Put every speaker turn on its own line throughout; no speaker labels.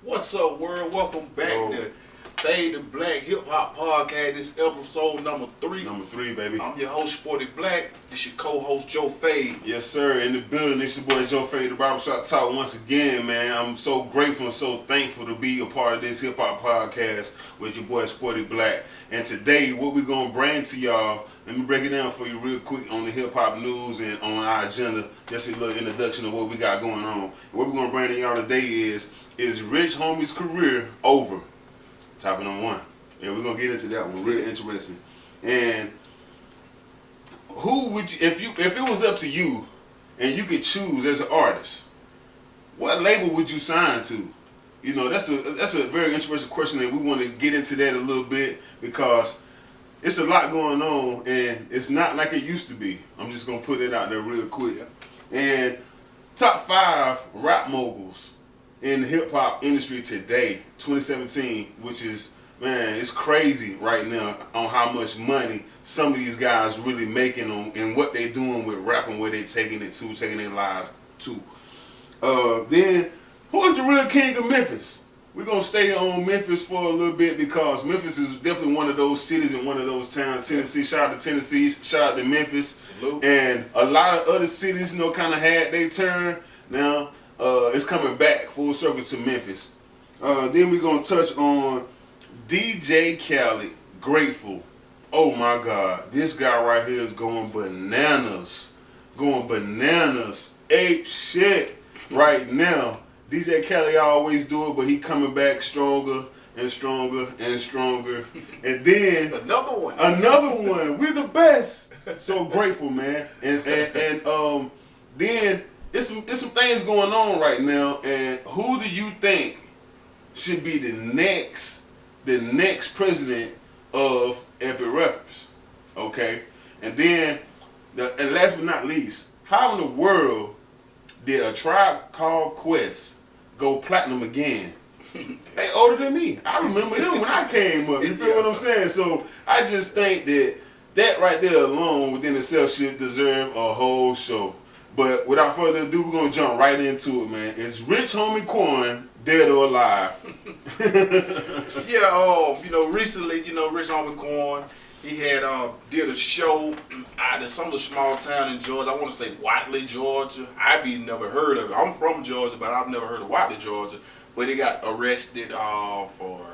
What's up, world? Welcome back to Fade to Black Hip Hop Podcast. This episode number 3.
Number 3, baby.
I'm your host, Sporty Blacc. This your co-host, Joe Fade.
Yes, sir. In the building, it's your boy Joe Fade, the Barbershop Talk once again, man. I'm so grateful and so thankful to be a part of this hip hop podcast with your boy Sporty Blacc. And today, what we're gonna bring to y'all, let me break it down for you real quick on the hip hop news and on our agenda. Just a little introduction of what we got going on. What we're gonna bring to y'all today is Rich Homie's career over? Topic number 1. And we're gonna get into that one. Really interesting. And who would you, if it was up to you and you could choose as an artist, what label would you sign to? You know, that's a very interesting question, and we want to get into that a little bit because it's a lot going on and it's not like it used to be. I'm just gonna put it out there real quick. And top 5 rap moguls in the hip hop industry today, 2017, which is, man, it's crazy right now on how much money some of these guys really making on and what they doing with rapping, where they taking it to, taking their lives to. Then, who is the real king of Memphis? We're going to stay on Memphis for a little bit because Memphis is definitely one of those cities and one of those towns. Tennessee, shout out to Tennessee, shout out to Memphis.
Salute. And
a lot of other cities, kind of had their turn. Now, it's coming back full circle to Memphis. Then we're going to touch on DJ Khaled, Grateful. Oh my God, this guy right here is going bananas. Ape shit right now. DJ Khaled always do it, but he coming back stronger and stronger and stronger. And then
another one.
We're the best. So grateful, man. And then it's some things going on right now. And who do you think should be the next president of Epic Records? Okay. And then and last but not least, how in the world did A Tribe Called Quest go platinum again? They older than me. I remember them when I came up. You feel what I'm saying? So I just think that right there alone within itself should deserve a whole show. But without further ado, we're gonna jump right into it, man. Is Rich Homie Quan dead or alive?
Recently, Rich Homie Quan, he had did a show out in some of the small town in Georgia. I want to say Whiteley, Georgia. I've never heard of it. I'm from Georgia, but I've never heard of Whiteley, Georgia. But he got arrested for,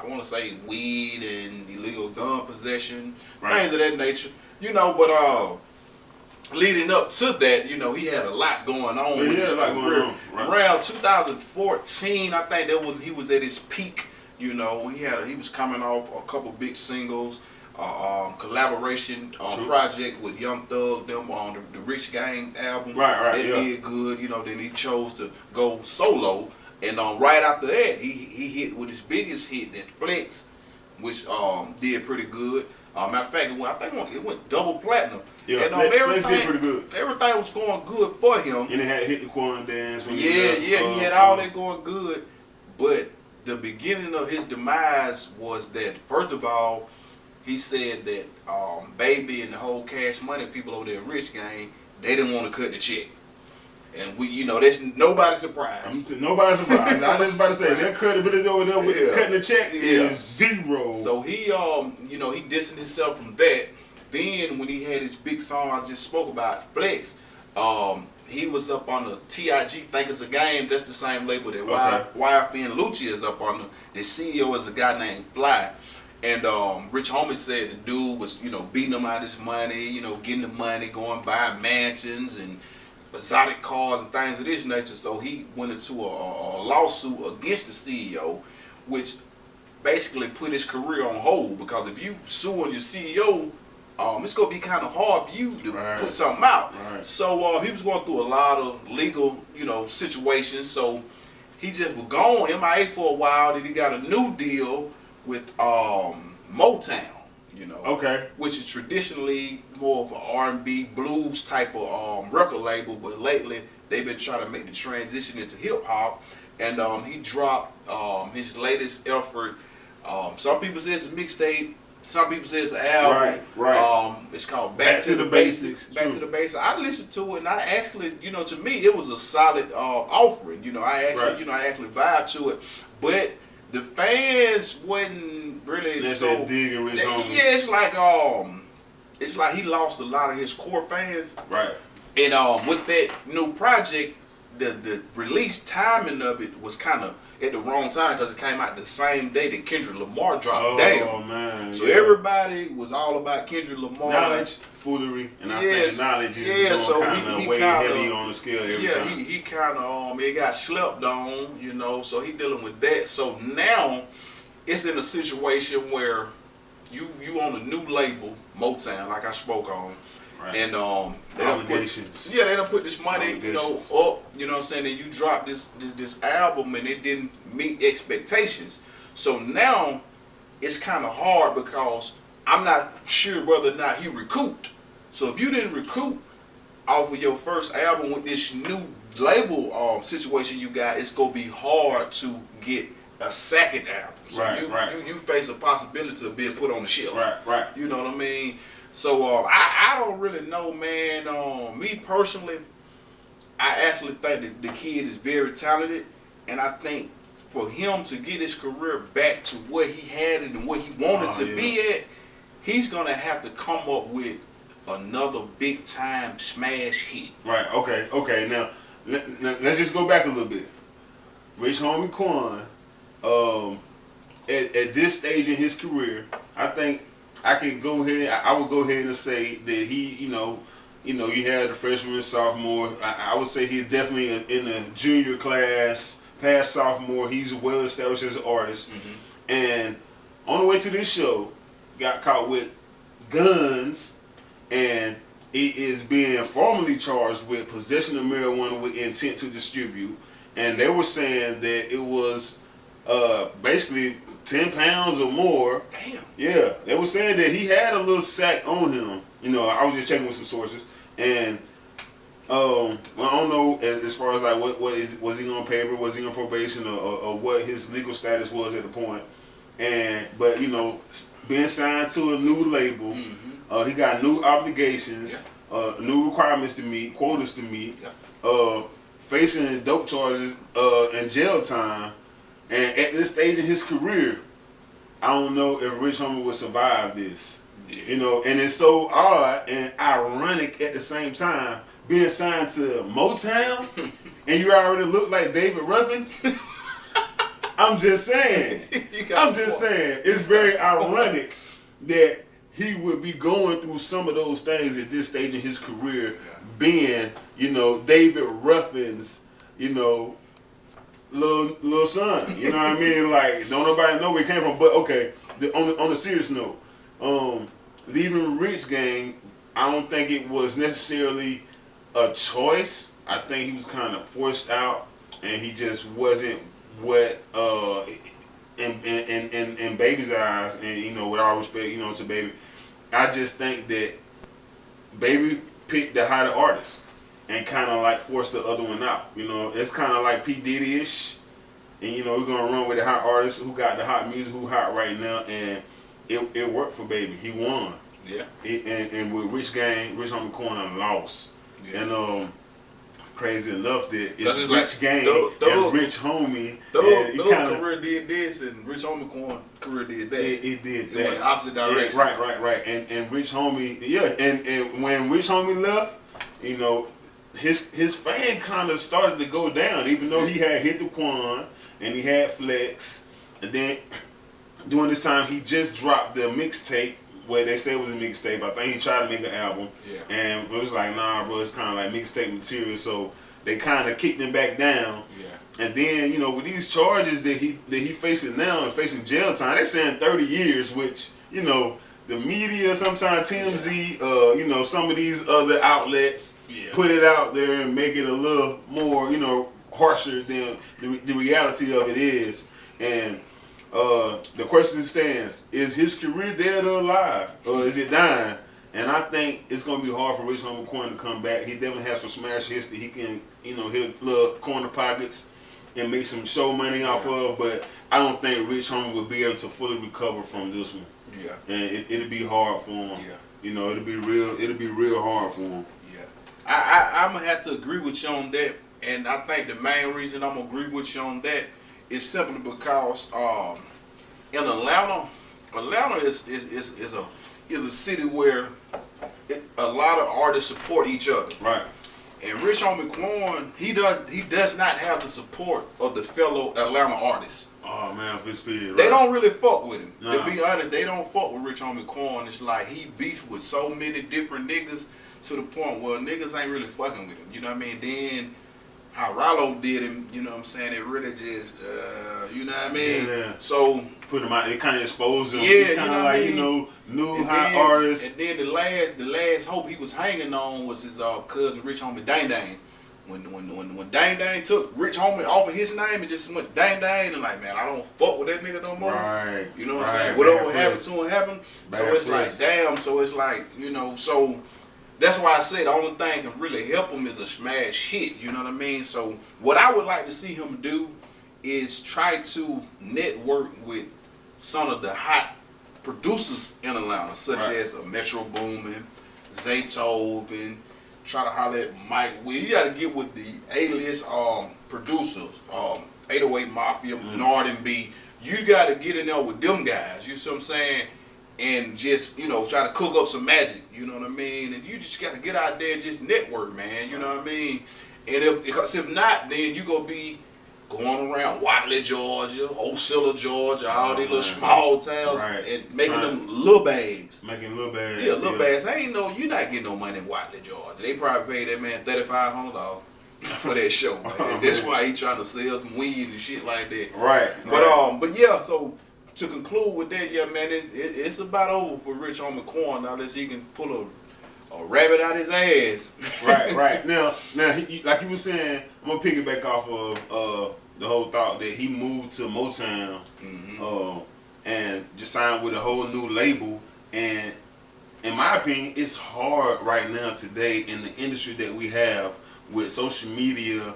I want to say, weed and illegal gun possession, things of that nature. But leading up to that, he had a lot going on with his career. Around 2014, I think he was at his peak. He was coming off a couple big singles. Collaboration project with Young Thug, them on the Rich Gang album. It did good, then he chose to go solo. And right after that, he hit with his biggest hit, that Flex, which did pretty good. Matter of fact, I think it went double platinum.
Yeah,
and
Flex did pretty good.
Everything was going good for him.
And it had hit the Quan dance.
He had all that going good. But the beginning of his demise was that, first of all, he said that Baby and the whole Cash Money people over there at Rich Gang, they didn't want to cut the check. And there's nobody surprised.
Nobody's surprised. I was just about to say, that credibility over there with cutting the check is zero.
So he, he distanced himself from that. Then when he had his big song I just spoke about, Flex, he was up on the TIG Think It's a Game. That's the same label that YFN and Lucci is up on. The CEO is a guy named Fly. And Rich Homie said the dude was, beating him out of his money, getting the money, going buying mansions and exotic cars and things of this nature. So he went into a lawsuit against the CEO, which basically put his career on hold, because if you suing your CEO, it's going to be kind of hard for you to put something out. So he was going through a lot of legal, situations. So he just was gone, MIA for a while. Then he got a new deal with Motown, which is traditionally more of an R&B blues type of record label, but lately they've been trying to make the transition into hip hop. And he dropped his latest effort. Some people say it's a mixtape, some people say it's an album.
Right.
It's called Back to the Basics. Back to the Basics. I listened to it, and I actually, to me, it was a solid offering. I actually vibed to it, but the fans wasn't really so
digging Rich Homie.
Yeah, it's like he lost a lot of his core fans.
Right.
And with that new project, the release timing of it was kind of at the wrong time because it came out the same day that Kendrick Lamar dropped down.
Oh man!
So everybody was all about Kendrick Lamar.
Knowledge, foolery, and I think knowledge is
so
kind of way heavy on the scale every time.
He kind of it got slept on, so he dealing with that. So now it's in a situation where you on a new label, Motown, like I spoke on.
Right.
And they
obligations.
They don't put this money, up. You know what I'm saying? And you drop this album and it didn't meet expectations. So now it's kind of hard because I'm not sure whether or not he recouped. So if you didn't recoup off of your first album with this new label situation you got, it's gonna be hard to get a second album. So you face a possibility of being put on the shelf.
Right.
You know what I mean? So I don't really know, man. Me personally, I actually think that the kid is very talented, and I think for him to get his career back to where he had it and where he wanted to be at, he's gonna have to come up with another big time smash hit.
Right. Okay. Now let's just go back a little bit. Rich Homie Quan, at this stage in his career, I think. I would go ahead and say that he, you had the freshman and sophomore. I would say he's definitely in the junior class, past sophomore. He's well established as an artist. Mm-hmm. And on the way to this show, got caught with guns, and he is being formally charged with possession of marijuana with intent to distribute. And they were saying that it was basically 10 pounds or more.
Damn.
Yeah, they were saying that he had a little sack on him. I was just checking with some sources, and I don't know as far as like was he on paper, was he on probation, or what his legal status was at the point. But being signed to a new label, he got new obligations, new requirements to meet, quotas to meet, facing dope charges and jail time. And at this stage in his career, I don't know if Rich Homie would survive this. Yeah. And it's so odd and ironic at the same time, being signed to Motown, and you already look like David Ruffins. I'm just saying. It's very ironic that he would be going through some of those things at this stage in his career, being, David Ruffins, little son, you know what I mean? Like, don't nobody know where he came from. But okay, on a serious note, leaving Rich Gang, I don't think it was necessarily a choice. I think he was kind of forced out, and he just wasn't what in Baby's eyes, and with all respect, to Baby, I just think that Baby picked the hotter artist and kind of like force the other one out. It's kind of like P. Diddy-ish. And, we're going to run with the hot artists who got the hot music, who hot right now. And it worked for Baby. He won.
Yeah.
And with Rich Homie Quan lost. Yeah. And crazy enough that it's Rich Gang and Rich Homie.
Those career did this, and Rich Homie Quan career did that.
It did that.
It went the opposite direction.
Yeah, right. And Rich Homie, and when Rich Homie left, his fame kind of started to go down, even though he had hit the Quan and he had Flex, and then during this time he just dropped the mixtape. Well, they say it was a mixtape. I think he tried to make an album, and it was like, nah, bro, it's kind of like mixtape material. So they kind of kicked him back down. Yeah. And then with these charges that he facing now and facing jail time, they're saying 30 years, which the media, sometimes TMZ, some of these other outlets put it out there and make it a little more, harsher than the reality of it is. And the question stands, is his career dead or alive? Or is it dying? And I think it's going to be hard for Rich Homie Quan to come back. He definitely has some smash hits that he can, hit little corner pockets and make some show money off of, but I don't think Rich Homie would be able to fully recover from this one.
Yeah.
And it'll be hard for him.
Yeah.
You know, it'll be real hard for him.
Yeah. I'm gonna have to agree with you on that, and I think the main reason I'm gonna agree with you on that is simply because in Atlanta is a city where a lot of artists support each other.
Right.
And Rich Homie Quan, he does not have the support of the fellow Atlanta artists.
Oh man, this period. Right.
They don't really fuck with him.
Nah.
To be honest, they don't fuck with Rich Homie Quan. It's like he beefed with so many different niggas to the point where niggas ain't really fucking with him. You know what I mean? Then how Rollo did him, you know what I'm saying? It really just, you know what I mean?
Yeah.
So
put him out. It kind of exposed him.
Yeah,
He's
you
kind
know
of
what I
like
mean?
New
and
hot
then,
artist.
And then the last hope he was hanging on was his cousin Rich Homie Dang Dang. When Dang Dang took Rich Homie off of his name, it just went Dang Dang, and like, man, I don't fuck with that nigga no more.
Right.
You know what I'm
right.
saying? Whatever
Bad
happened
press.
to him happened.
Bad
So it's
press.
like, damn. So it's like, you know, so that's why I said the only thing can really help him is a smash hit. You know what I mean? So what I would like to see him do is try to network with some of the hot producers in Atlanta, such
Right.
as Metro Boomin, Zaytoven. Try to holler at Mike Will. You got to get with the A-list producers, 808 Mafia, Nord and B. You got to get in there with them guys. You see what I'm saying? And just, you know, try to cook up some magic. You know what I mean? And you just got to get out there and just network, man. You know what I mean? And because if not, then you gonna be going around Watley, Georgia, Ocilla, Georgia, all these little small towns,
Right.
and making them little bags.
Making little bags.
Yeah, little bags. You're not getting no money in Watley, Georgia. They probably paid that man $3,500 for that show, man.
Oh,
That's
man.
why he trying to sell some weed and shit like that.
Right.
But yeah, so to conclude with that, yeah, man, it's about over for Rich Homie Quan unless he can pull a rabbit out his ass.
right. Now, like you were saying, I'm gonna piggyback off of the whole thought that he moved to Motown, and just signed with a whole new label. And in my opinion, it's hard right now today in the industry that we have with social media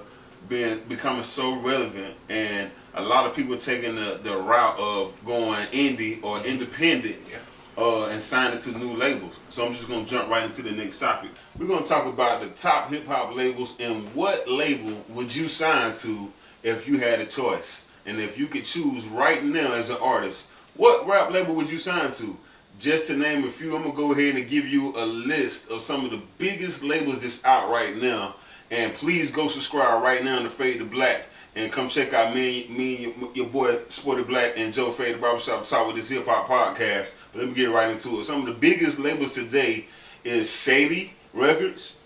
becoming so relevant, and a lot of people taking the route of going indie or independent.
Yeah.
And signing to new labels. So I'm just gonna jump right into the next topic. We're gonna talk about the top hip hop labels and what label would you sign to if you had a choice, and if you could choose right now as an artist, what rap label would you sign to? Just to name a few, I'm gonna go ahead and give you a list of some of the biggest labels that's out right now. And please go subscribe right now to Fade to Black. And come check out me and your boy Sporty Blacc and Joe Fade the Barbershop Talk with this hip hop podcast. But let me get right into it. Some of the biggest labels today is Shady Records,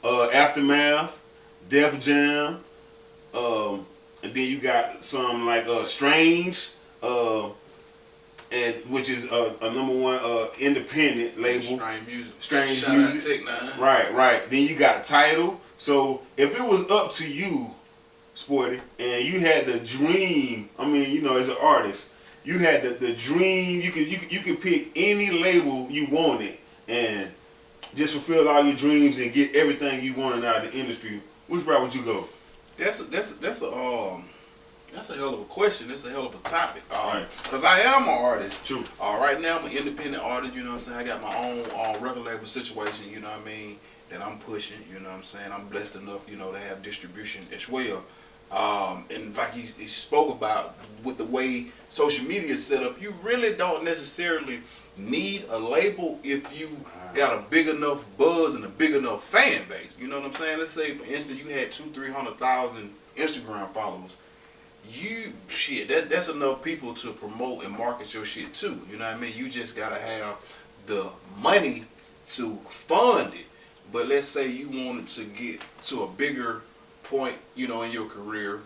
Aftermath, Def Jam, and then you got some like Strange, and which is a #1 independent label. Strange
Shout
Music.
out Tech Nine.
Right. Then you got Tidal. So if it was up to you, Sporty, and you had the dream, I mean, you know, as an artist, you had the dream, you could pick any label you wanted and just fulfill all your dreams and get everything you wanted out of the industry. Which route would you go?
That's a hell of a question. That's a hell of a topic.
Right.
Cause I am an artist.
True.
Right now I'm an independent artist. You know what I'm saying? I got my own record label situation. You know what I mean? That I'm pushing. You know what I'm saying? I'm blessed enough, you know, to have distribution as well. And like he spoke about with the way social media is set up, you really don't necessarily need a label if you got a big enough buzz and a big enough fan base. You know what I'm saying? Let's say, for instance, you had 200,000-300,000 Instagram followers. That's enough people to promote and market your shit too. You know what I mean? You just gotta have the money to fund it. But let's say you wanted to get to a bigger point, you know, in your career,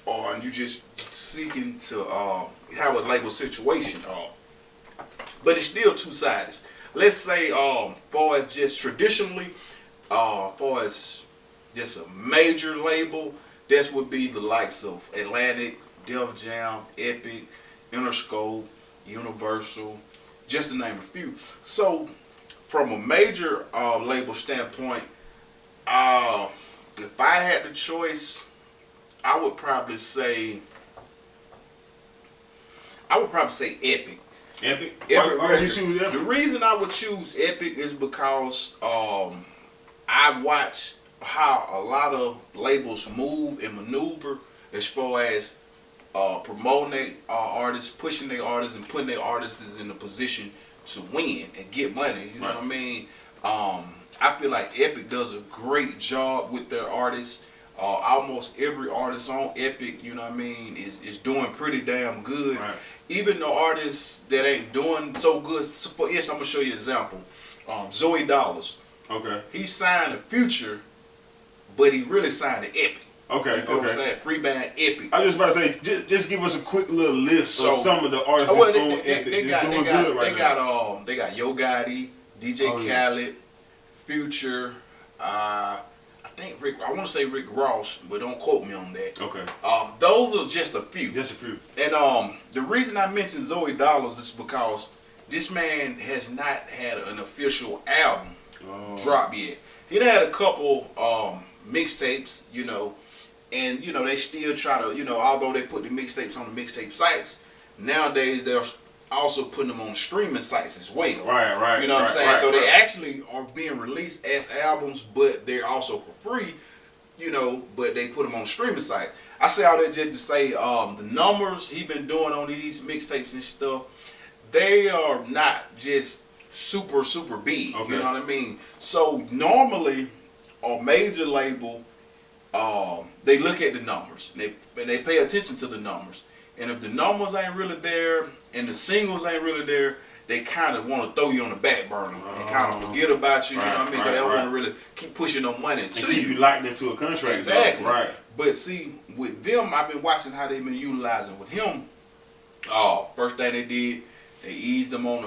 or you just seeking to have a label situation, but it's still two-sided. Let's say, far as just traditionally, far as just a major label, this would be the likes of Atlantic, Def Jam, Epic, Interscope, Universal, just to name a few. So, from a major label standpoint, if I had the choice, I would probably say Epic.
Epic?
Why
would you choose Epic?
The reason I would choose Epic is because I watch how a lot of labels move and maneuver as far as promoting their artists, pushing their artists, and putting their artists in a position to win and get money. You know what I mean? I feel like Epic does a great job with their artists. Almost every artist on Epic, you know what I mean, is doing pretty damn good.
Right.
Even the artists that ain't doing so good. For instance, I'm gonna show you an example. Zoe Dollars.
Okay.
He signed a Future, but he really signed an Epic.
Okay.
You feel what I'm saying? Free band Epic.
I was just about to say, just give us a quick little list of some of the artists
well,
that's on Epic that's doing good right now.
They got Yo Gotti, DJ Khaled, Future. I think Rick. I want to say Rick Ross, but don't quote me on that.
Okay.
Those are just a few.
Just a few.
And the reason I mentioned Zoe Dollars is because this man has not had an official album drop yet. He had a couple mixtapes, you know, and you know they still try to, you know, although they put the mixtapes on the mixtape sites, nowadays they're also putting them on streaming sites as well.
Right.
You know what I'm saying? So they actually are being released as albums, but they're also for free, you know, but they put them on streaming sites. I say all that just to say the numbers he been doing on these mixtapes and stuff, they are not just super big.
Okay.
You know what I mean? So normally a major label, they look at the numbers and they pay attention to the numbers. And if the numbers ain't really there and the singles ain't really there, they kind of want to throw you on the back burner and kind of forget about you. You know what I mean? Because they don't want to really keep pushing no money to
keep you locked into a contract.
Exactly.
Right.
But see, with them, I've been watching how they've been utilizing with him. First thing they did, they eased them on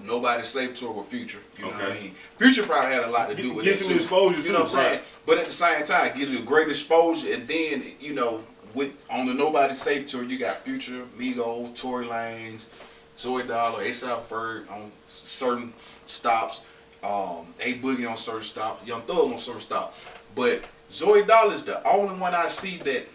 the Nobody Safe tour with Future. You know what I mean? Future probably had a lot to do with it too.
Exposure,
you know what I'm saying? But at the same time, it gives you a great exposure, and then you know. On the Nobody Safe tour, you got Future, Migos, Tory Lanez, Zoe Dollar, A$AP Ferg on certain stops, A Boogie on certain stops, Young Thug on certain stops. But Zoe Dollar is the only one I see that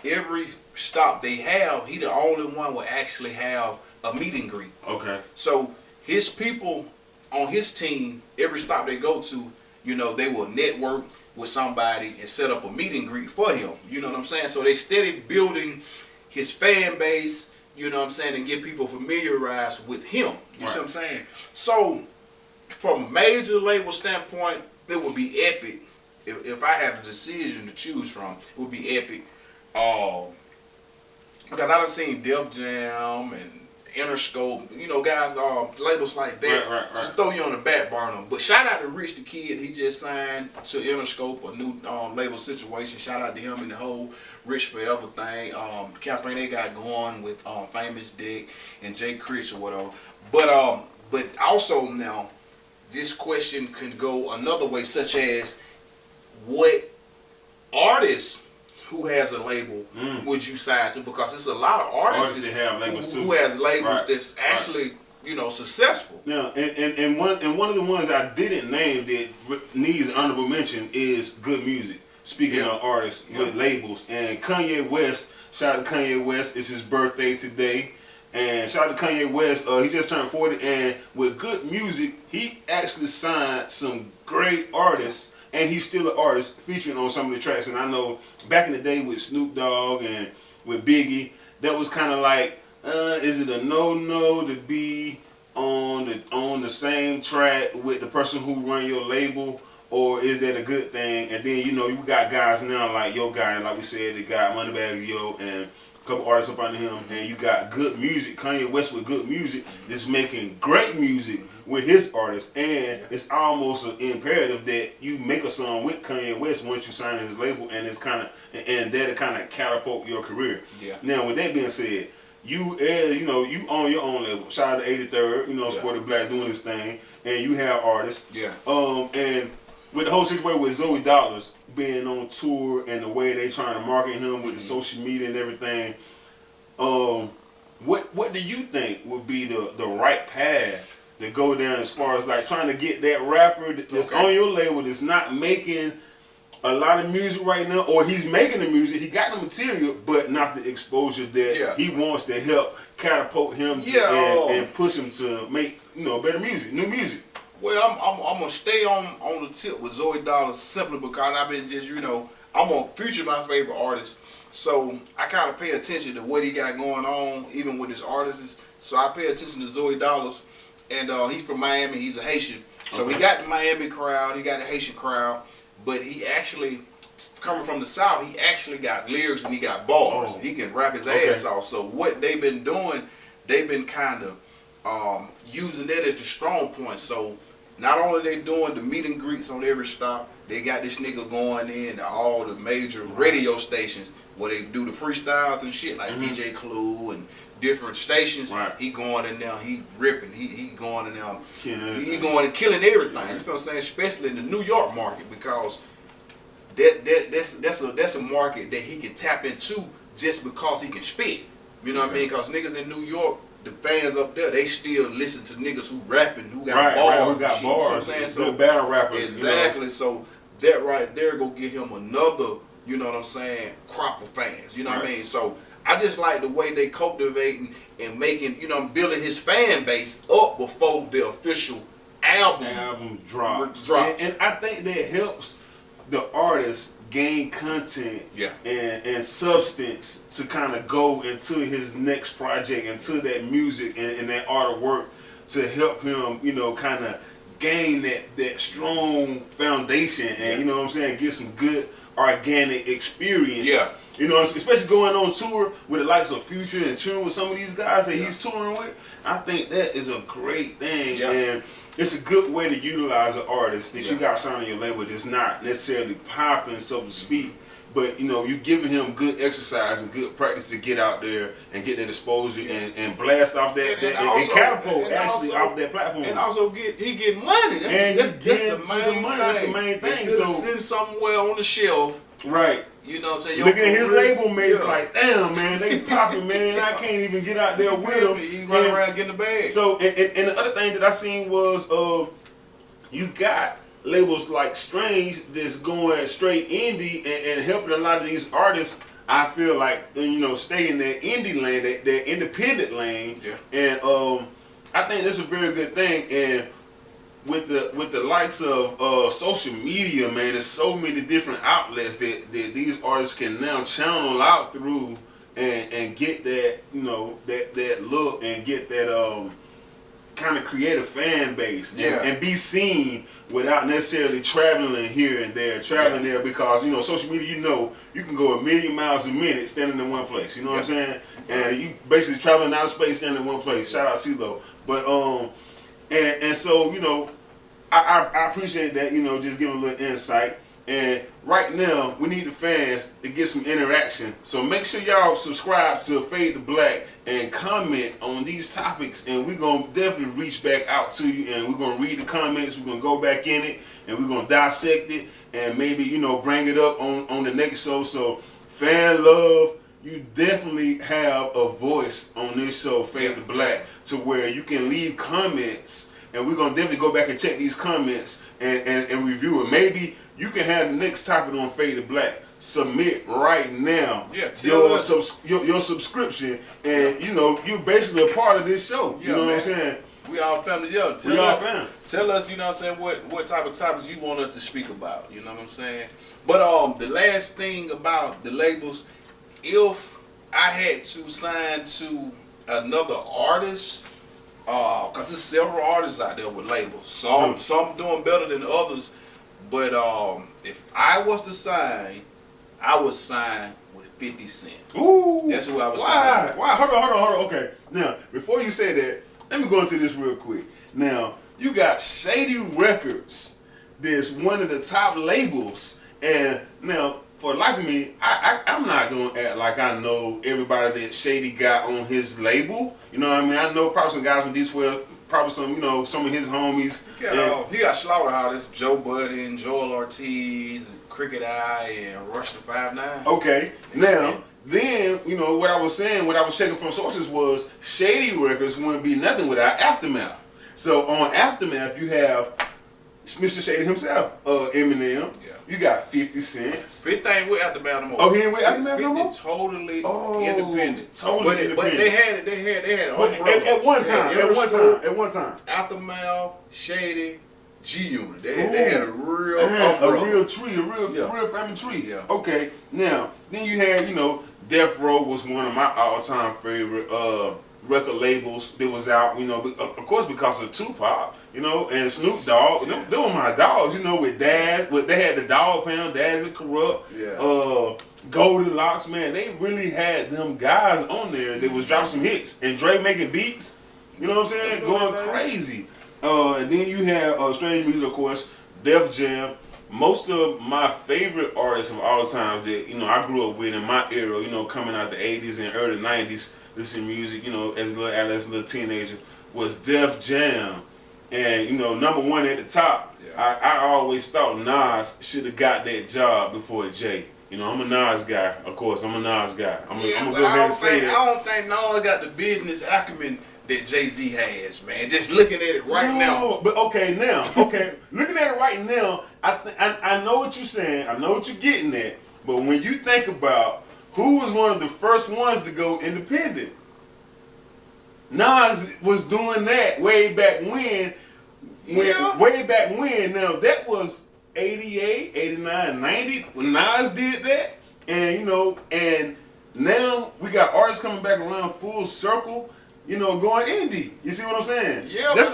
every stop they have, he the only one will actually have a meet and greet.
Okay.
So his people on his team, every stop they go to, you know, they will network with somebody and set up a meet and greet for him. You know what I'm saying? So they steady building his fan base, you know what I'm saying, and get people familiarized with him. You see what I'm saying? So from a major label standpoint, it would be Epic. If I had a decision to choose from, it would be Epic. Because I done seen Def Jam and Interscope, you know, guys, labels like that, just throw you on the back burner. But shout out to Rich the Kid. He just signed to Interscope, a new label situation. Shout out to him and the whole Rich Forever thing, campaign they got going with Famous Dick and Jay Critch or whatever. But also now, this question can go another way, such as what artists who has a label would you sign to? Because it's a lot of artists
that have labels
who has labels that's actually you know successful.
Now, and one of the ones I didn't name that needs honorable mention is Good Music. Speaking of artists with labels, and Kanye West. Shout out to Kanye West. It's his birthday today. And shout out to Kanye West. He just turned 40, and with Good Music, he actually signed some great artists. And he's still an artist featuring on some of the tracks. And I know back in the day with Snoop Dogg and with Biggie, that was kind of like, is it a no to be on the same track with the person who run your label, or is that a good thing? And then you know you got guys now like Yo Gotti, like we said, they got Moneybagg Yo and a couple artists up under him, and you got Good Music, Kanye West with Good Music, that's making great music with his artists, and it's almost an imperative that you make a song with Kanye West once you sign his label, and it's kind of that'll kind of catapult your career. Yeah. Now, with that being said, you know you own your own label. Shout out to 83rd, you know, Sporty Blacc doing his thing, and you have artists. Yeah. And with the whole situation with Zoe Dollars being on tour and the way they trying to market him with the social media and everything, what do you think would be the right path to go down as far as like trying to get that rapper that's on your label that's not making a lot of music right now, or he's making the music, he got the material, but not the exposure that he wants to help catapult him and push him to make, you know, better music, new music.
Well, I'm gonna stay on the tip with Zoe Dollar simply because I've been just, you know, I'm gonna feature my favorite artist, so I kind of pay attention to what he got going on, even with his artists. So I pay attention to Zoe Dollars, and he's from Miami. He's a Haitian, so he got the Miami crowd, he got the Haitian crowd, but he actually, coming from the South, he actually got lyrics and he got bars. He can rap his ass off. So what they've been doing, they've been kind of using that as the strong point. So not only they doing the meet and greets on every stop, they got this nigga going in to all the major radio stations where they do the freestyles and shit, like DJ Clue and different stations. He going in there, he ripping, he going in there, he going and killing everything. You know what I'm saying? Especially in the New York market, because that's a market that he can tap into just because he can spit. You know what I mean? Because niggas in New York, the fans up there, they still listen to niggas who rapping, who got bars.
Who got bars.
You know what I'm saying?
So battle rappers.
Exactly.
You know?
So that right there go give him another, you know what I'm saying, crop of fans. You know what I mean? So I just like the way they cultivating and making, you know, building his fan base up before the official album drops.
And I think that helps the artist gain content and substance to kind of go into his next project, into that music and that art of work, to help him, you know, kind of gain that strong foundation and, you know what I'm saying, get some good organic experience. You know, especially going on tour with the likes of Future and touring with some of these guys that he's touring with. I think that is a great thing, and it's a good way to utilize an artist that you got signed on your label that's not necessarily popping, so to speak, but, you know, you're giving him good exercise and good practice to get out there and get that exposure and blast off that and catapult actually off that platform.
And also he get money. That's the main thing. Instead of sitting somewhere on the shelf.
Right.
You know what I'm saying?
Looking at his label mates like, damn, man, they popping, man. I can't even get out there with them.
He run around getting the bag.
So, and the other thing that I seen was, you got labels like Strange that's going straight indie and helping a lot of these artists, I feel like, you know, stay in that indie lane, that independent lane. And I think that's a very good thing. And with the likes of social media, man, there's so many different outlets that these artists can now channel out through and get that, you know, that look and get that kind of create a fan base and be seen without necessarily traveling here and there, there, because, you know, social media, you know, you can go 1,000,000 miles a minute standing in one place. You know what I'm saying? And you basically traveling out of space standing in one place. Shout out CeeLo. But and so, you know, I appreciate that, you know, just giving a little insight. And right now, we need the fans to get some interaction. So make sure y'all subscribe to Fade to Black and comment on these topics. And we're going to definitely reach back out to you. And we're going to read the comments. We're going to go back in it. And we're going to dissect it. And maybe, you know, bring it up on the next show. So fan love, you definitely have a voice on this show, Fade to Black, to where you can leave comments. And we're going to definitely go back and check these comments and review it. Maybe you can have the next topic on Fade to Black. Submit right now your subscription. And, you know, you're basically a part of this show. You know what I'm saying?
We all family. Tell us, you know what I'm saying, what type of topics you want us to speak about. You know what I'm saying? But the last thing about the labels, if I had to sign to another artist, because there's several artists out there with labels. Some doing better than others. But if I was to sign, I would sign with 50 Cent.
Ooh.
That's who I would sign with.
Why? Hold on. Okay. Now, before you say that, let me go into this real quick. Now, you got Shady Records. That's one of the top labels. And now, for the life of me, I'm not going to act like I know everybody that Shady got on his label. You know what I mean? I know probably some guys from D12, probably some, you know, some of his homies.
He got Slaughterhouse, Joe Budden, Joel Ortiz, Cricket Eye, and Rush the 5'9".
Okay. Now, then, you know, what I was saying, what I was checking from sources was Shady Records wouldn't be nothing without Aftermath. So on Aftermath, you have Mr. Shady himself, Eminem.
Yeah.
You got 50 Cent.
50 ain't with Aftermath no more.
Oh, he ain't with Aftermath no more?
50 totally independent.
Totally independent.
But they had an umbrella.
At one time.
Aftermath, Shady, G-Unit. They had a real umbrella.
A real tree, a real family tree.
Yeah.
Okay, now, then you had, Death Row was one of my all-time favorite record labels that was out, of course because of Tupac, and Snoop Dogg.
Yeah.
They were my dogs, with Daz. They had the Dog Pound, Daz and Corrupt, Goldilocks, man. They really had them guys on there that was dropping some hits. And Dre making beats, you know what I'm saying? Going crazy. And then you had Strange Music, of course, Def Jam. Most of my favorite artists of all times that, I grew up with in my era, coming out the 80s and early 90s, listening to music, as a little teenager, was Def Jam. And, number one at the top, I always thought Nas should have got that job before Jay. I'm a Nas guy, of course. I'm a Nas guy. I'm gonna go ahead and say that.
I don't think Nas got the business acumen that Jay-Z has, man. Just looking at it now.
But looking at it right now, I know what you're saying. I know what you're getting at. But when you think about who was one of the first ones to go independent, Nas was doing that way back when. Way back when. Now, that was 88, 89, 90 when Nas did that. And, and now we got artists coming back around full circle, going indie. You see what I'm saying?
Yeah.
That's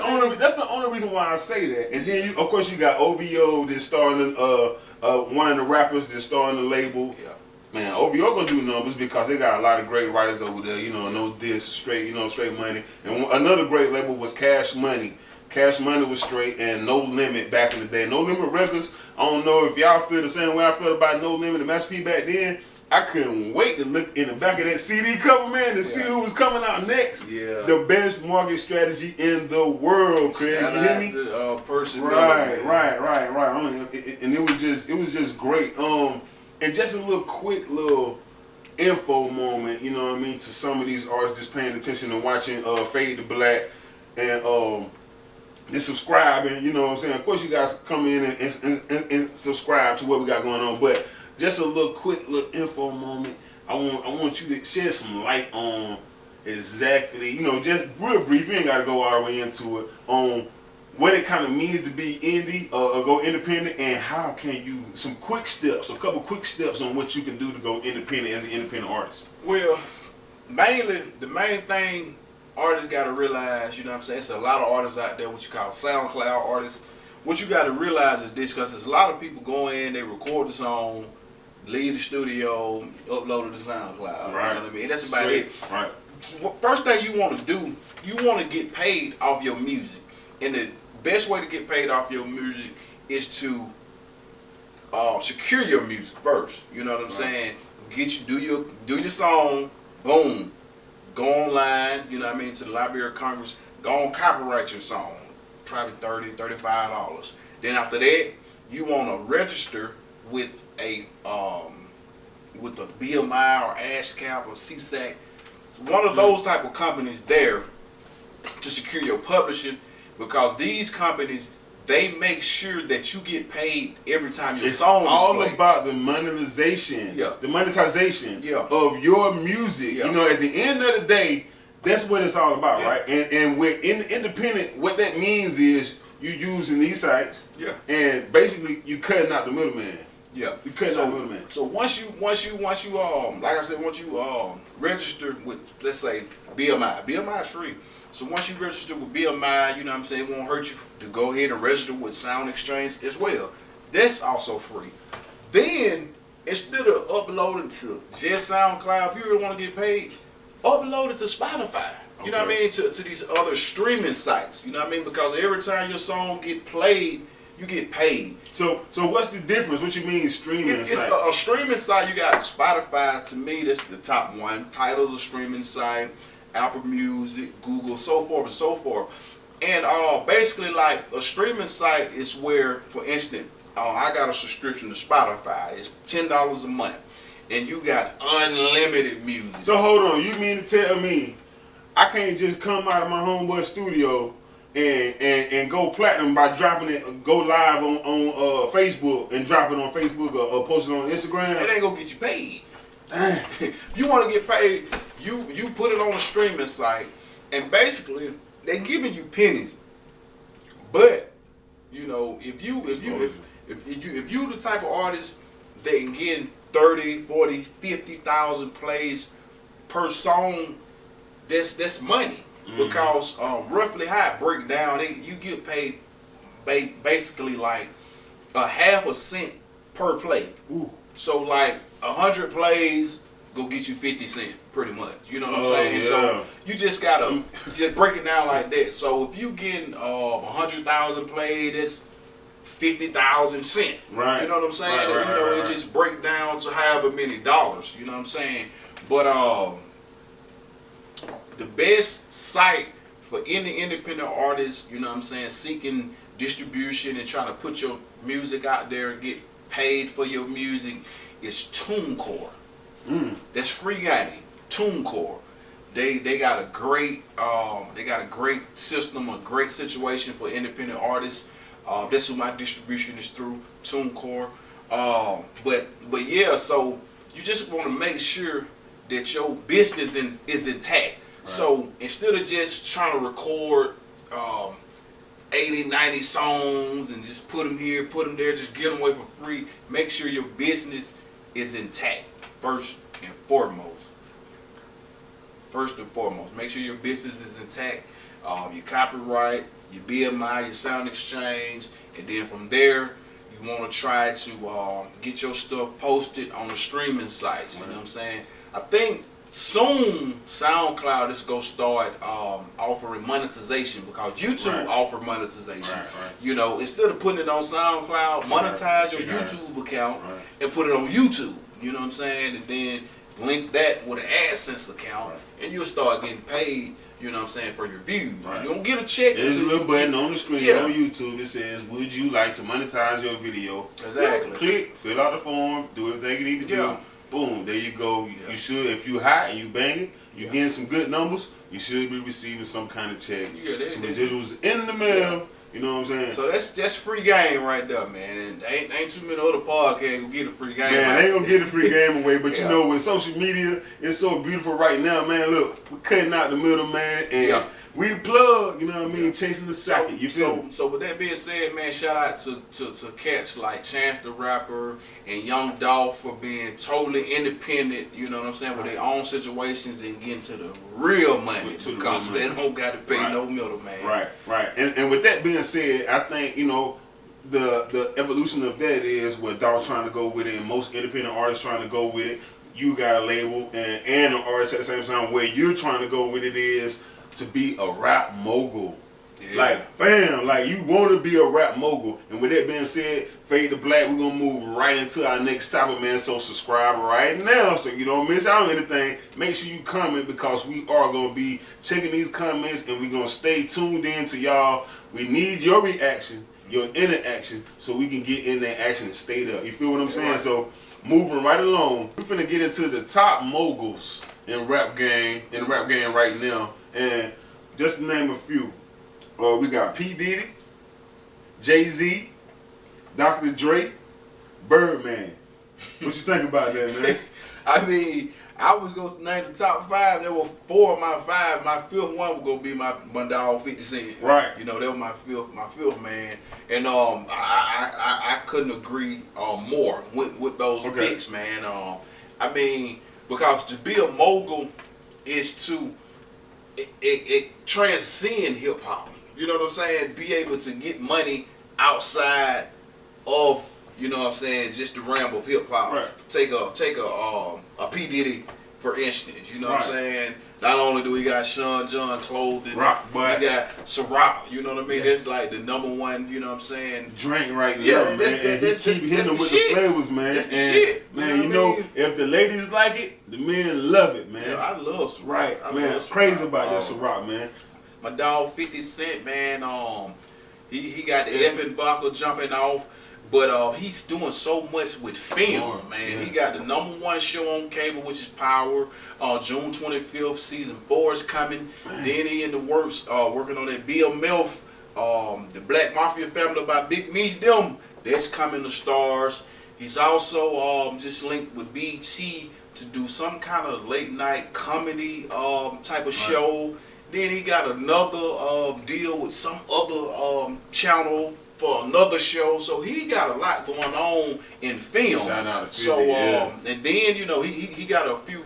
the only reason why I say that. And then, of course, you got OVO that's starting, one of the rappers that's starting the label.
Yeah.
Man, OVO gonna do numbers because they got a lot of great writers over there. No diss, straight, straight money. And another great label was Cash Money. Cash Money was straight, and No Limit back in the day. No Limit Records. I don't know if y'all feel the same way I felt about No Limit and Master P back then. I couldn't wait to look in the back of that CD cover, man, to see who was coming out next.
Yeah.
The best market strategy in the world, Craig. You hear me? Right. And it was just great. And just a quick little info moment, to some of these artists just paying attention and watching Fade to Black and just subscribing, what I'm saying? Of course you guys come in and subscribe to what we got going on, but just a quick little info moment. I want you to shed some light on exactly, just real brief, you ain't gotta go all the way into it, on what it kind of means to be indie or go independent, and how can you, a couple quick steps on what you can do to go independent as an independent artist.
Well, the main thing artists got to realize, it's a lot of artists out there, what you call SoundCloud artists. What you got to realize is this, because there's a lot of people go in, they record the song, leave the studio, upload it to SoundCloud.
Right.
You know what I mean? That's about it.
Right.
First thing you want to do, you want to get paid off your music. And the best way to get paid off your music is to secure your music first. You know what I'm saying? Do your song, boom. Go online, to the Library of Congress, go on copyright your song, probably $30, $35. Then after that, you want to register with a BMI or ASCAP or CSAC, one of those type of companies there to secure your publishing, because these companies, they make sure that you get paid every time your song is played.
It's all about the monetization, of your music.
Yeah.
At the end of the day, that's what it's all about, right? And with independent, what that means is you using these sites, and basically you cutting out the middleman.
Yeah,
you cutting out the middleman.
So once you like I said, once you register with, let's say, BMI is free. So once you register with BMI, it won't hurt you to go ahead and register with Sound Exchange as well. That's also free. Then, instead of uploading to just SoundCloud, if you really want to get paid, upload it to Spotify. You know what I mean? To these other streaming sites. You know what I mean? Because every time your song get played, you get paid.
So what's the difference? What you mean streaming sites?
It's a streaming site. You got Spotify. To me, that's the top one. Tidal's a streaming site. Apple Music, Google, so forth and so forth. And basically, like, a streaming site is where, for instance, I got a subscription to Spotify. It's $10 a month, and you got unlimited music.
So hold on, you mean to tell me I can't just come out of my homeboy studio and go platinum by dropping it, go live on Facebook and drop it on Facebook or post it on Instagram.
It ain't gonna get you paid.
Damn.
You want to get paid, you put it on a streaming site, and basically they giving you pennies. But you know, if you the type of artist that can get 30, 40, 50,000 plays per song, that's money. Because roughly how it break down, you get paid basically like a half a cent per play.
Ooh.
So like 100 plays go get you 50 cents pretty much. You know what I'm saying?
Yeah.
So you just gotta just break it down like that. So if you getting 100,000 plays, that's 50,000 cents.
Right.
You know what I'm saying? Right, it just break down to however many dollars. You know what I'm saying? But the best site for any independent artist, you know what I'm saying, seeking distribution and trying to put your music out there and get paid for your music is TuneCore. That's free game. TuneCore. They got a great system, a great situation for independent artists. That's who my distribution is through, TuneCore. But yeah, so you just want to make sure that your business is intact. Right. So instead of just trying to record 80, 90 songs and just put them here, put them there, just get them away for free, make sure your business is intact first and foremost. First and foremost, make sure your business is intact. Your copyright, your BMI, your sound exchange, and then from there, you want to try to get your stuff posted on the streaming sites. You know what I'm saying? I think soon SoundCloud is going to start offering monetization because YouTube offer monetization. Right. You know, instead of putting it on SoundCloud, monetize your YouTube account and put it on YouTube. You know what I'm saying? And then link that with an AdSense account and you'll start getting paid. You know what I'm saying, for your views. You don't get a check.
There's a little button on the screen on YouTube that says, would you like to monetize your video?
Exactly.
Click, fill out the form, do everything you need to do. Boom, there you go. You should, if you hot and you banging, you getting some good numbers, you should be receiving some kind of check. Some residuals in the mail. You know what I'm saying?
So that's free game right there, man. And ain't too many other podcasts gonna get a free game.
Man, they ain't gonna get a free game away. But you know, with social media, it's so beautiful right now, man. Look, we're cutting out the middle, man, and we the plug. You know what I mean? Chasing the socket. You feel me?
So with that being said, man, shout out to cats like Chance the Rapper and Young Dolph for being totally independent. You know what I'm saying? With their own situations and getting to the real money because they don't got to pay no middleman.
Right. And with that being said, I think, you know, the evolution of that is what Dolph's trying to go with it, and most independent artists trying to go with it. You got a label and an artist at the same time. Where you're trying to go with it is to be a rap mogul. Like, bam, like you want to be a rap mogul. And with that being said, Fade to Black, we're going to move right into our next topic, man. So subscribe right now so you don't miss out on anything. Make sure you comment because we are going to be checking these comments and we're going to stay tuned in to y'all. We need your reaction, your interaction, so we can get in that action and stay there. You feel what I'm saying? So moving right along, we're finna get into the top moguls in rap game right now. And just to name a few, we got P. Diddy, Jay-Z, Dr. Dre, Birdman. What you think about that, man?
I mean, I was going to name the top 5. There were 4 of my 5. My 5th one was going to be my dog 50 Cent.
Right.
You know, that was my fifth man. And I couldn't agree more with those picks, man. I mean, because to be a mogul is to it transcend hip hop. You know what I'm saying? Be able to get money outside of, you know what I'm saying, just the realm of hip hop.
Right.
Take a P. Diddy for instance. You know what I'm saying? Not only do we got Sean John Clothing, we got Ciroc. You know what I mean? That's like the #1. You know what I'm saying?
Drink right now, man. That's keep hitting them with the flavors, man.
That's the shit.
Man, you know, if the ladies like it, the men love it, man.
Yeah, I love Ciroc.
Right,
I
man.
love Ciroc.
Crazy about that Ciroc, man.
My dog 50 Cent, man. He got the effing buckle jumping off. But he's doing so much with film, man.
Yeah.
He got the #1 show on cable, which is Power. June 25th, season 4 is coming. Man. Then he in the works, working on that Bill Milf, the Black Mafia Family by Big Meech them. That's coming to stars. He's also just linked with BT to do some kind of late night comedy type of show. Then he got another deal with some other channel for another show. So he got a lot going on in film.
Shout out to
so
yeah.
And then he got a few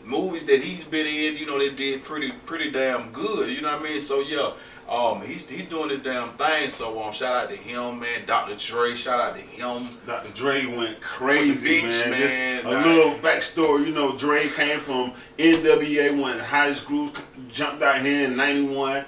movies that he's been in. That did pretty damn good. You know what I mean? So yeah. He's doing his damn thing, so shout out to him, man. Dr. Dre, shout out to him.
Dr. Dre went crazy,
beach,
man.
man.
Just a little backstory, Dre came from NWA, one of the hottest groups, jumped out here in '91,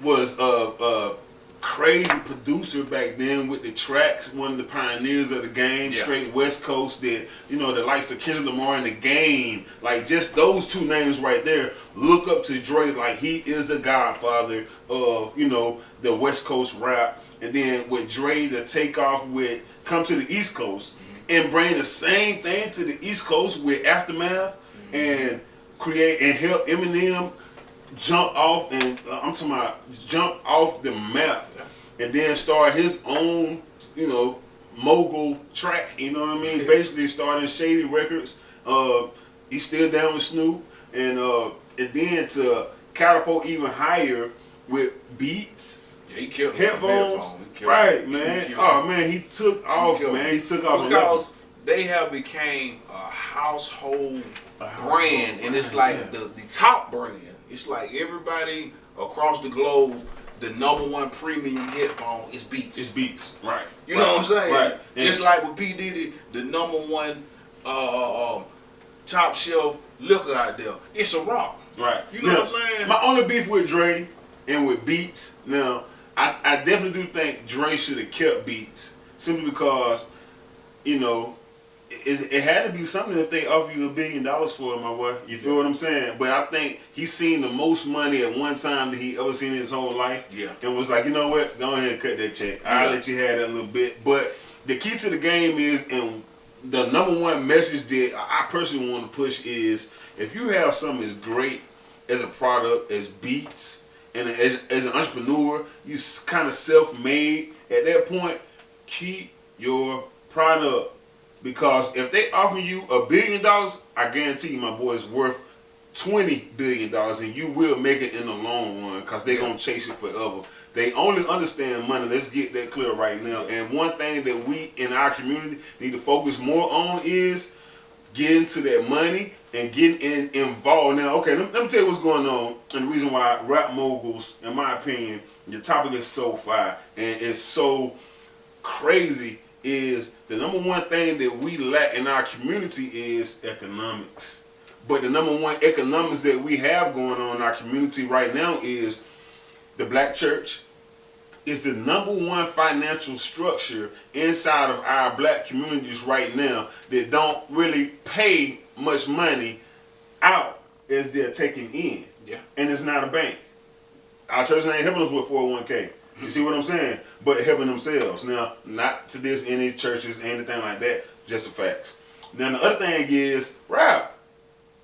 was a crazy producer back then with the tracks, one of the pioneers of the game, straight West Coast, that the likes of Kendrick Lamar in the game, like just those two names right there, look up to Dre like he is the godfather of, the West Coast rap. And then with Dre to take off with come to the East Coast and bring the same thing to the East Coast with Aftermath and create and help Eminem jump off, and I'm talking about jump off the map, and then start his own, mogul track. You know what I mean? Basically starting Shady Records. He's still down with Snoop, and then to catapult even higher with Beats.
Yeah, he killed
headphones. Right, man. Oh man, he took off, man. He took off
because they have became a household brand, and it's like the top brand. It's like everybody across the globe, the #1 premium headphone is Beats.
It's Beats, right?
You know what I'm saying?
Right.
Just like with P Diddy, the #1 top shelf liquor out there. It's a rock.
Right.
You know what I'm saying? My
only beef with Dre and with Beats. Now, I definitely do think Dre should have kept Beats simply because, it had to be something if they offer you $1 billion for it, my boy. You feel what I'm saying? But I think he's seen the most money at one time that he ever seen in his whole life. Yeah. And was like, you know what? Go ahead and cut that check. I'll let you have that a little bit. But the key to the game is, and the #1 message that I personally want to push is, if you have something as great as a product as Beats, and as an entrepreneur, you kind of self-made, at that point, keep your product. Because if they offer you $1 billion, I guarantee you, my boy, it's worth $20 billion, and you will make it in the long run because they're going to chase it forever. They only understand money. Let's get that clear right now. And one thing that we in our community need to focus more on is getting to that money and getting involved. Now, okay, let me tell you what's going on, and the reason why Rap Moguls, in my opinion, the topic is so fire and it's so crazy, is the #1 thing that we lack in our community is economics. But the #1 economics that we have going on in our community right now is the Black church is the #1 financial structure inside of our black communities right now that don't really pay much money out as they're taking in. Yeah. And it's not a bank. Our church ain't helping us with 401k. You see what I'm saying? But helping themselves. Now, not to this any churches, anything like that, just the facts. Now, the other thing is rap.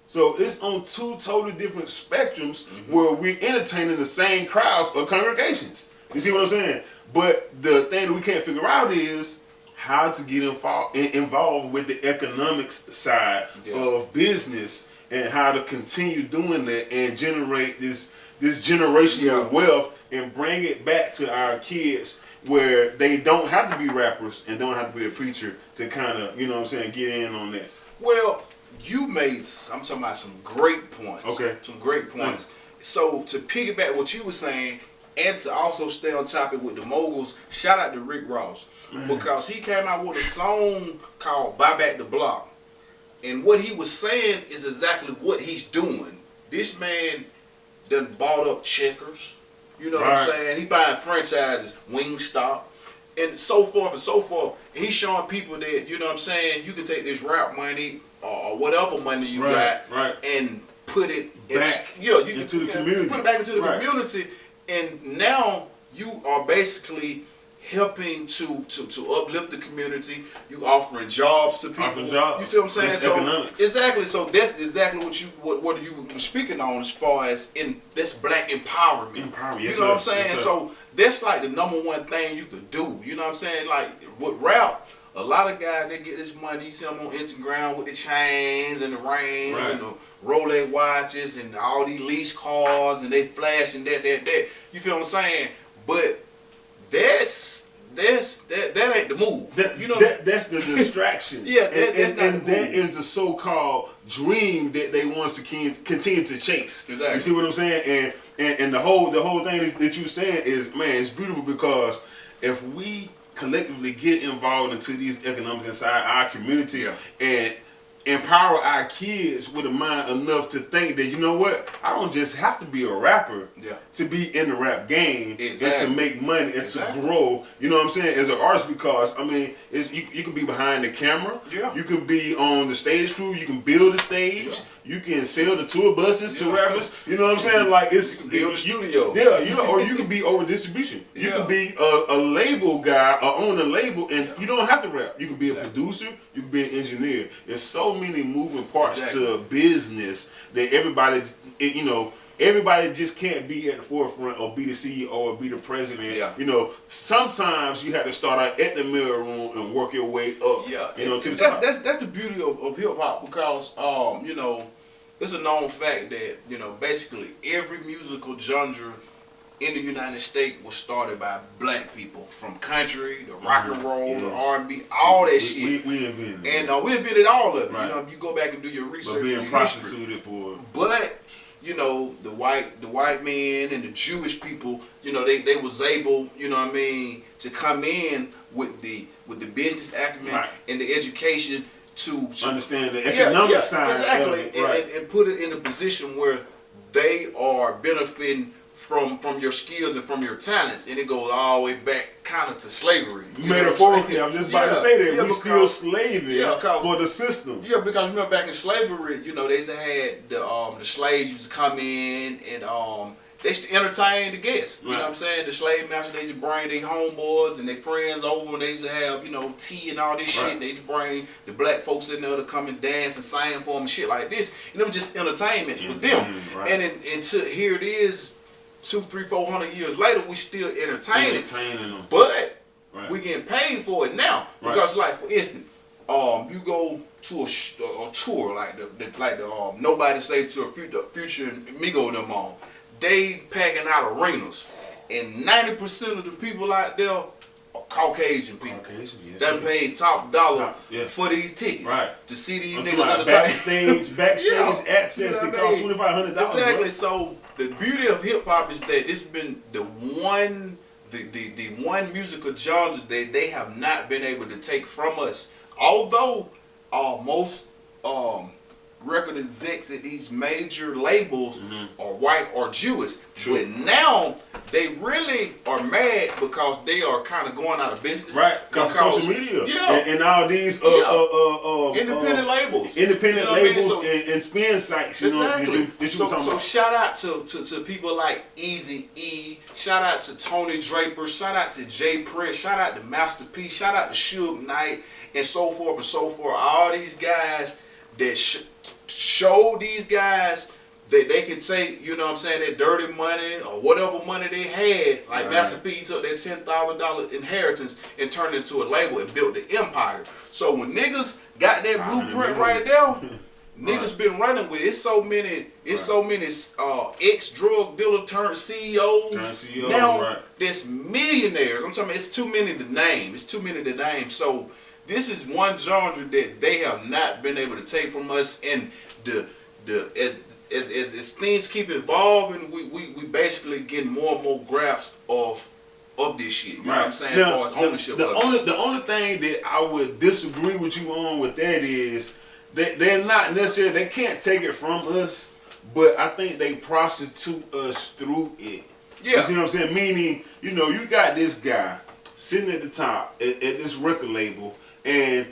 So it's on two totally different spectrums where we're entertaining the same crowds or congregations. You see what I'm saying? But the thing that we can't figure out is how to get involved with the economics side of business and how to continue doing that and generate this generational wealth and bring it back to our kids where they don't have to be rappers and don't have to be a preacher to kind of, get in on that.
Well, you made, I'm talking about some great points.
Okay.
Some great points. So to piggyback what you were saying and to also stay on topic with the Moguls, shout out to Rick Ross. Because he came out with a song called Buy Back the Block. And what he was saying is exactly what he's doing. This man done bought up Checkers. You know what I'm saying? He buying franchises, Wingstop, and so forth and so forth. And he's showing people that, you know what I'm saying, you can take this rap money or whatever money you got and put it
back
into the community. Put it back into the community. And now you are basically helping to uplift the community. You offering jobs to people.
Offering jobs.
You feel what I'm saying?
That's
So
economics.
exactly. So that's exactly what you were speaking on as far as that's black empowerment.
Yes,
you know what I'm saying?
Yes,
so that's like the number one thing you could do. You know what I'm saying? Like with rap, a lot of guys they get this money. You see them on Instagram with the chains and the rings and the Rolex watches and all these lease cars and they flashing that. You feel what I'm saying? But that ain't the move.
That's the distraction.
That's
that is the so-called dream that they want us to continue to chase.
Exactly.
You see what I'm saying? And the whole thing that you're saying is, man, it's beautiful because if we collectively get involved into these economics inside our community and empower our kids with a mind enough to think that, you know what, I don't just have to be a rapper to be in the rap game and to make money and to grow, you know what I'm saying, as an artist, because I mean you can be behind the camera, you can be on the stage crew, you can build a stage, you can sell the tour buses to rappers, you know what I'm saying, like it's
build a studio.
Or you can be over distribution. You can be a label guy or own a label and you don't have to rap. You can be a producer, you can be an engineer. There's so many moving parts to business that everybody just can't be at the forefront or be the CEO or be the president. You know, sometimes you have to start out at the mirror room and work your way up. You know, to the top.
That's the beauty of hip hop because you know, it's a known fact that, you know, basically every musical genre in the United States was started by black people, from country to rock and roll to R&B, all that shit.
We invented it.
And we invented all of it. You know, if you go back and do your research,
but being prostituted for.
But you know, the white men and the Jewish people, you know, they was able, you know what I mean, to come in with the business acumen and the education to
understand the economic side of it,
and put it in a position where they are benefiting from your skills and from your talents, and it goes all the way back kind of to slavery.
Metaphorically, I'm just about to say that we still slaving for the system.
Yeah, because remember back in slavery, you know, they had the slaves used to come in and they used to entertain the guests. You know what I'm saying? The slave masters, they used to bring their homeboys and their friends over, and they used to have, you know, tea and all this shit. And they used to bring the black folks in there to come and dance and sing for them and shit like this. And it was just entertainment for them. And until here it is, 200, 300, 400 years later, we still entertaining them. But we getting paid for it now. Because, like, for instance, you go to a tour like the Nobody Say to a Future Migo them on. They packing out arenas, and 90% of the people out there are Caucasian people. They paid top dollar for these tickets to see these niggas on the
backstage access that cost $2,500.
Exactly. So the beauty of hip hop is that it's been the one musical genre that they have not been able to take from us. Although most record execs at these major labels are white or Jewish, but now they really are mad because they are kind of going out of business.
Because of social media. And all these
independent labels.
Independent labels and spin sites.
Exactly. So shout out to people like Eazy-E, shout out to Tony Draper, shout out to Jay Prince, shout out to Master P, shout out to Suge Knight, and so forth and so forth. All these guys that showed these guys that they could take, you know what I'm saying, that dirty money or whatever money they had. Like Master P took that $10,000 inheritance and turned it into a label and built the empire. So when niggas got that blueprint right there, niggas been running with it. It's so many ex-drug dealer turned CEOs. Now there's millionaires. I'm talking about it's too many to name. So this is one genre that they have not been able to take from us, and as things keep evolving, we basically get more and more grasp of this shit. You know what I'm saying?
Now,
as far as ownership
the only thing that I would disagree with you on with that is that they're not necessarily, they can't take it from us, but I think they prostitute us through it. You see what I'm saying? Meaning, you know, you got this guy sitting at the top at this record label, and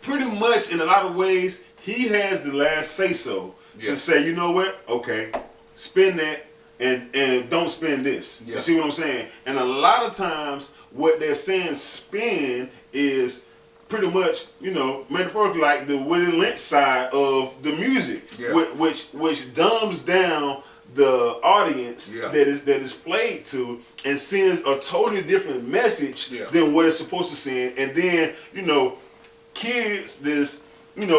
pretty much in a lot of ways, he has the last say-so to say, you know what, okay, spend that, and don't spend this.
Yeah.
You see what I'm saying? And a lot of times what they're saying spend is pretty much, you know, metaphorically like the Willie Lynch side of the music,
Yeah.
which dumbs down the audience
Yeah.
that is played to and sends a totally different message
Yeah.
than what it's supposed to send. And then, you know,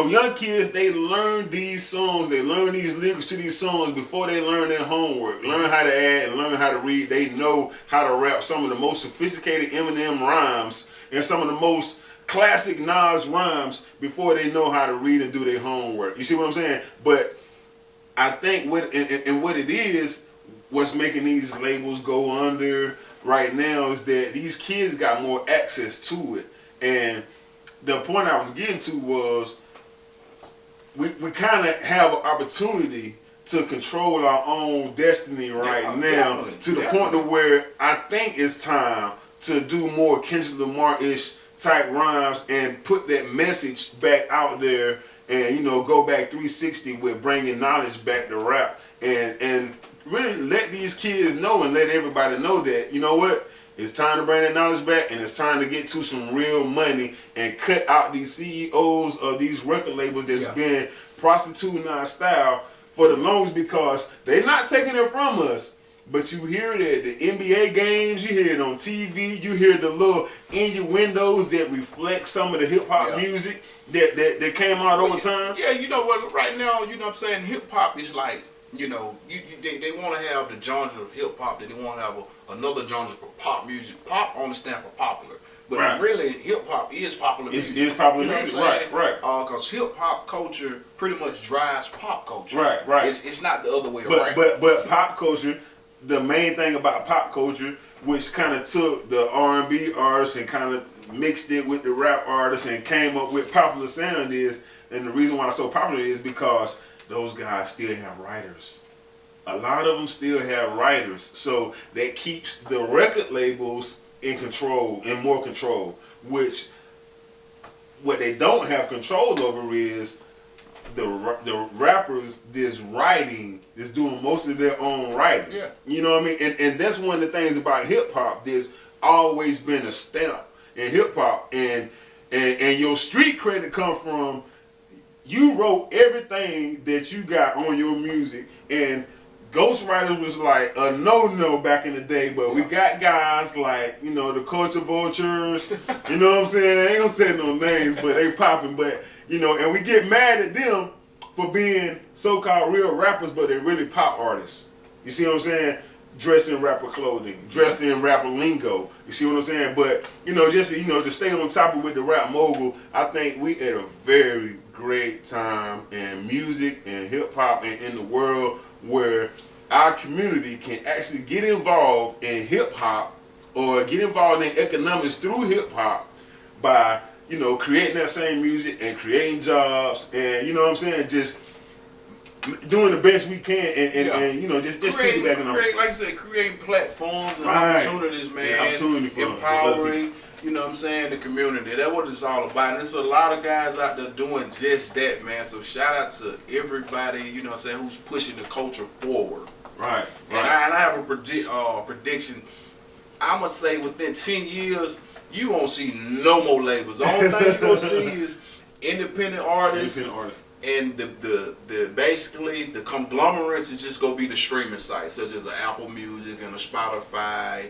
young kids, they learn these songs, they learn these lyrics to these songs before they learn their homework, learn how to add and learn how to read. They know how to rap some of the most sophisticated Eminem rhymes and some of the most classic Nas rhymes before they know how to read and do their homework. You see what I'm saying? But I think what it is, what's making these labels go under right now is that these kids got more access to it. And the point I was getting to was we kind of have an opportunity to control our own destiny right now to the point to where I think it's time to do more Kendrick Lamar-ish type rhymes and put that message back out there and, you know, go back 360 with bringing knowledge back to rap and really let these kids know and let everybody know that, you know what, it's time to bring that knowledge back and it's time to get to some real money and cut out these CEOs of these record labels that's been prostituting our style for the longest because they're not taking it from us. But you hear it at the NBA games, you hear it on TV, you hear the little innuendos that reflect some of the hip hop music that came out over time.
Yeah, you know what, right now, you know what I'm saying, hip hop is like, you know, they want to have the genre of hip hop, that they want to have another genre for pop music. Pop only stands for popular. But really, hip hop is popular music.
It's popular
you know
music,
right?
Because
hip hop culture pretty much drives pop culture.
Right.
It's not the other way around.
But pop culture, the main thing about pop culture, which kind of took the R&B artists and kind of mixed it with the rap artists and came up with popular sound is, and the reason why it's so popular is because those guys still have writers. A lot of them still have writers. So that keeps the record labels in control, in more control, which what they don't have control over is the rappers that's writing, that's doing most of their own writing.
Yeah.
You know what I mean? And that's one of the things about hip hop. There's always been a stamp in hip hop, and your street credit come from you wrote everything that you got on your music. And ghostwriters was like a no back in the day, but we got guys like, you know, the Culture Vultures, you know what I'm saying? I ain't gonna say no names, but they popping, but you know, and we get mad at them for being so-called real rappers, but they're really pop artists. You see what I'm saying? Dressed in rapper clothing, dressed in rapper lingo. You see what I'm saying? But you know, just to stay on top of with the rap mogul, I think we at a very great time in music and hip hop and in the world where our community can actually get involved in hip hop or get involved in economics through hip hop by, you know, creating that same music and creating jobs and, you know what I'm saying, just doing the best we can and you know, just piggybacking on
like I said, creating platforms and opportunities, man.
Yeah, opportunity for
empowering, you know what I'm saying, the community. That's what it's all about. And there's a lot of guys out there doing just that, man. So shout out to everybody, you know what I'm saying, who's pushing the culture forward.
Right.
And I have a prediction. I'm going to say within 10 years, you won't see no more labels. The only thing you're going to see is independent artists. And the basically the conglomerates is just gonna be the streaming sites such as Apple Music and a Spotify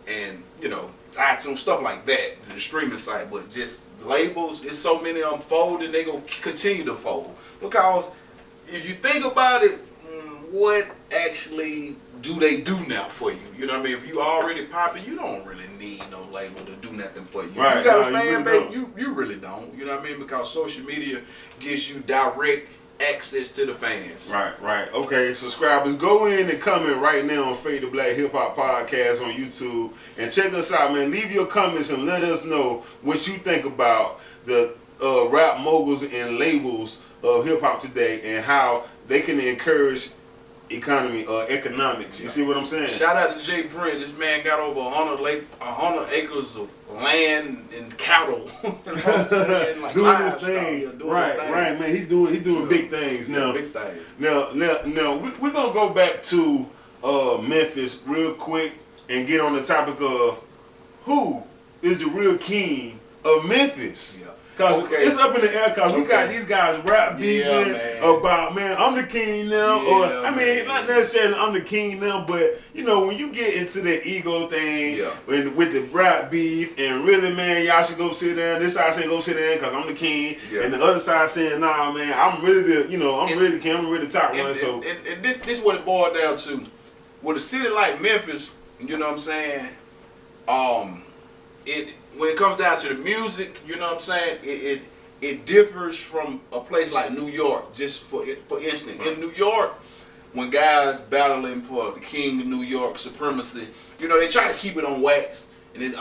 and, you know, iTunes, stuff like that, the streaming site. But just labels, it's so many of them fold and they gonna continue to fold. Because if you think about it, what actually do they do now for you? You know what I mean? If you already popping, you don't really need no label to do nothing for you.
Right,
you got a fan base, you really don't. You know what I mean? Because social media gives you direct access to the fans.
Right. Okay, subscribers, go in and comment right now on Fade the Black Hip Hop Podcast on YouTube and check us out, man. Leave your comments and let us know what you think about the rap moguls and labels of hip hop today and how they can encourage economics. You see what I'm saying? Shout
out to Jay Prince. This man got over 100 acres of land and cattle. You know what I'm saying? Like
doing his thing. Right, man. He's doing big things now.
Big things.
Now we're gonna go back to Memphis real quick and get on the topic of who is the real king of Memphis.
Yeah.
Cause it's up in the air. Cause we got these guys rap beefing about, man, I'm the king now. Or I mean, not necessarily I'm the king now, but you know, when you get into the ego thing, with the rap beef, and really, man, y'all should go sit down. This side saying go sit down because I'm the king, and the other side saying, nah, man, I'm really the, I'm really the king. I'm really the top one. So
and this is what it boiled down to. With a city like Memphis, you know what I'm saying? When it comes down to the music, you know what I'm saying, it differs from a place like New York. Just for instance, in New York, when guys battling for the king of New York supremacy, they try to keep it on wax, and it's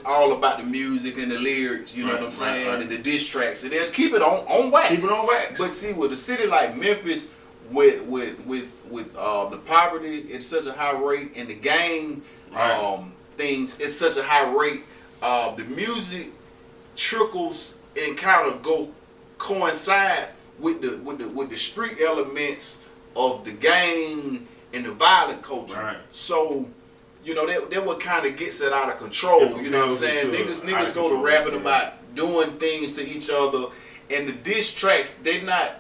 all about the music and the lyrics. You know what I'm saying, and the diss tracks. And they just keep it on wax. Keep it on wax. But see, with a city like Memphis, with the poverty at such a high rate, and the gang things at such a high rate. The music trickles and kind of coincide with the street elements of the gang and the violent culture. Right. So, that what kind of gets it out of control. You know what I'm saying? Niggas go to rapping about doing things to each other, and the diss tracks, they not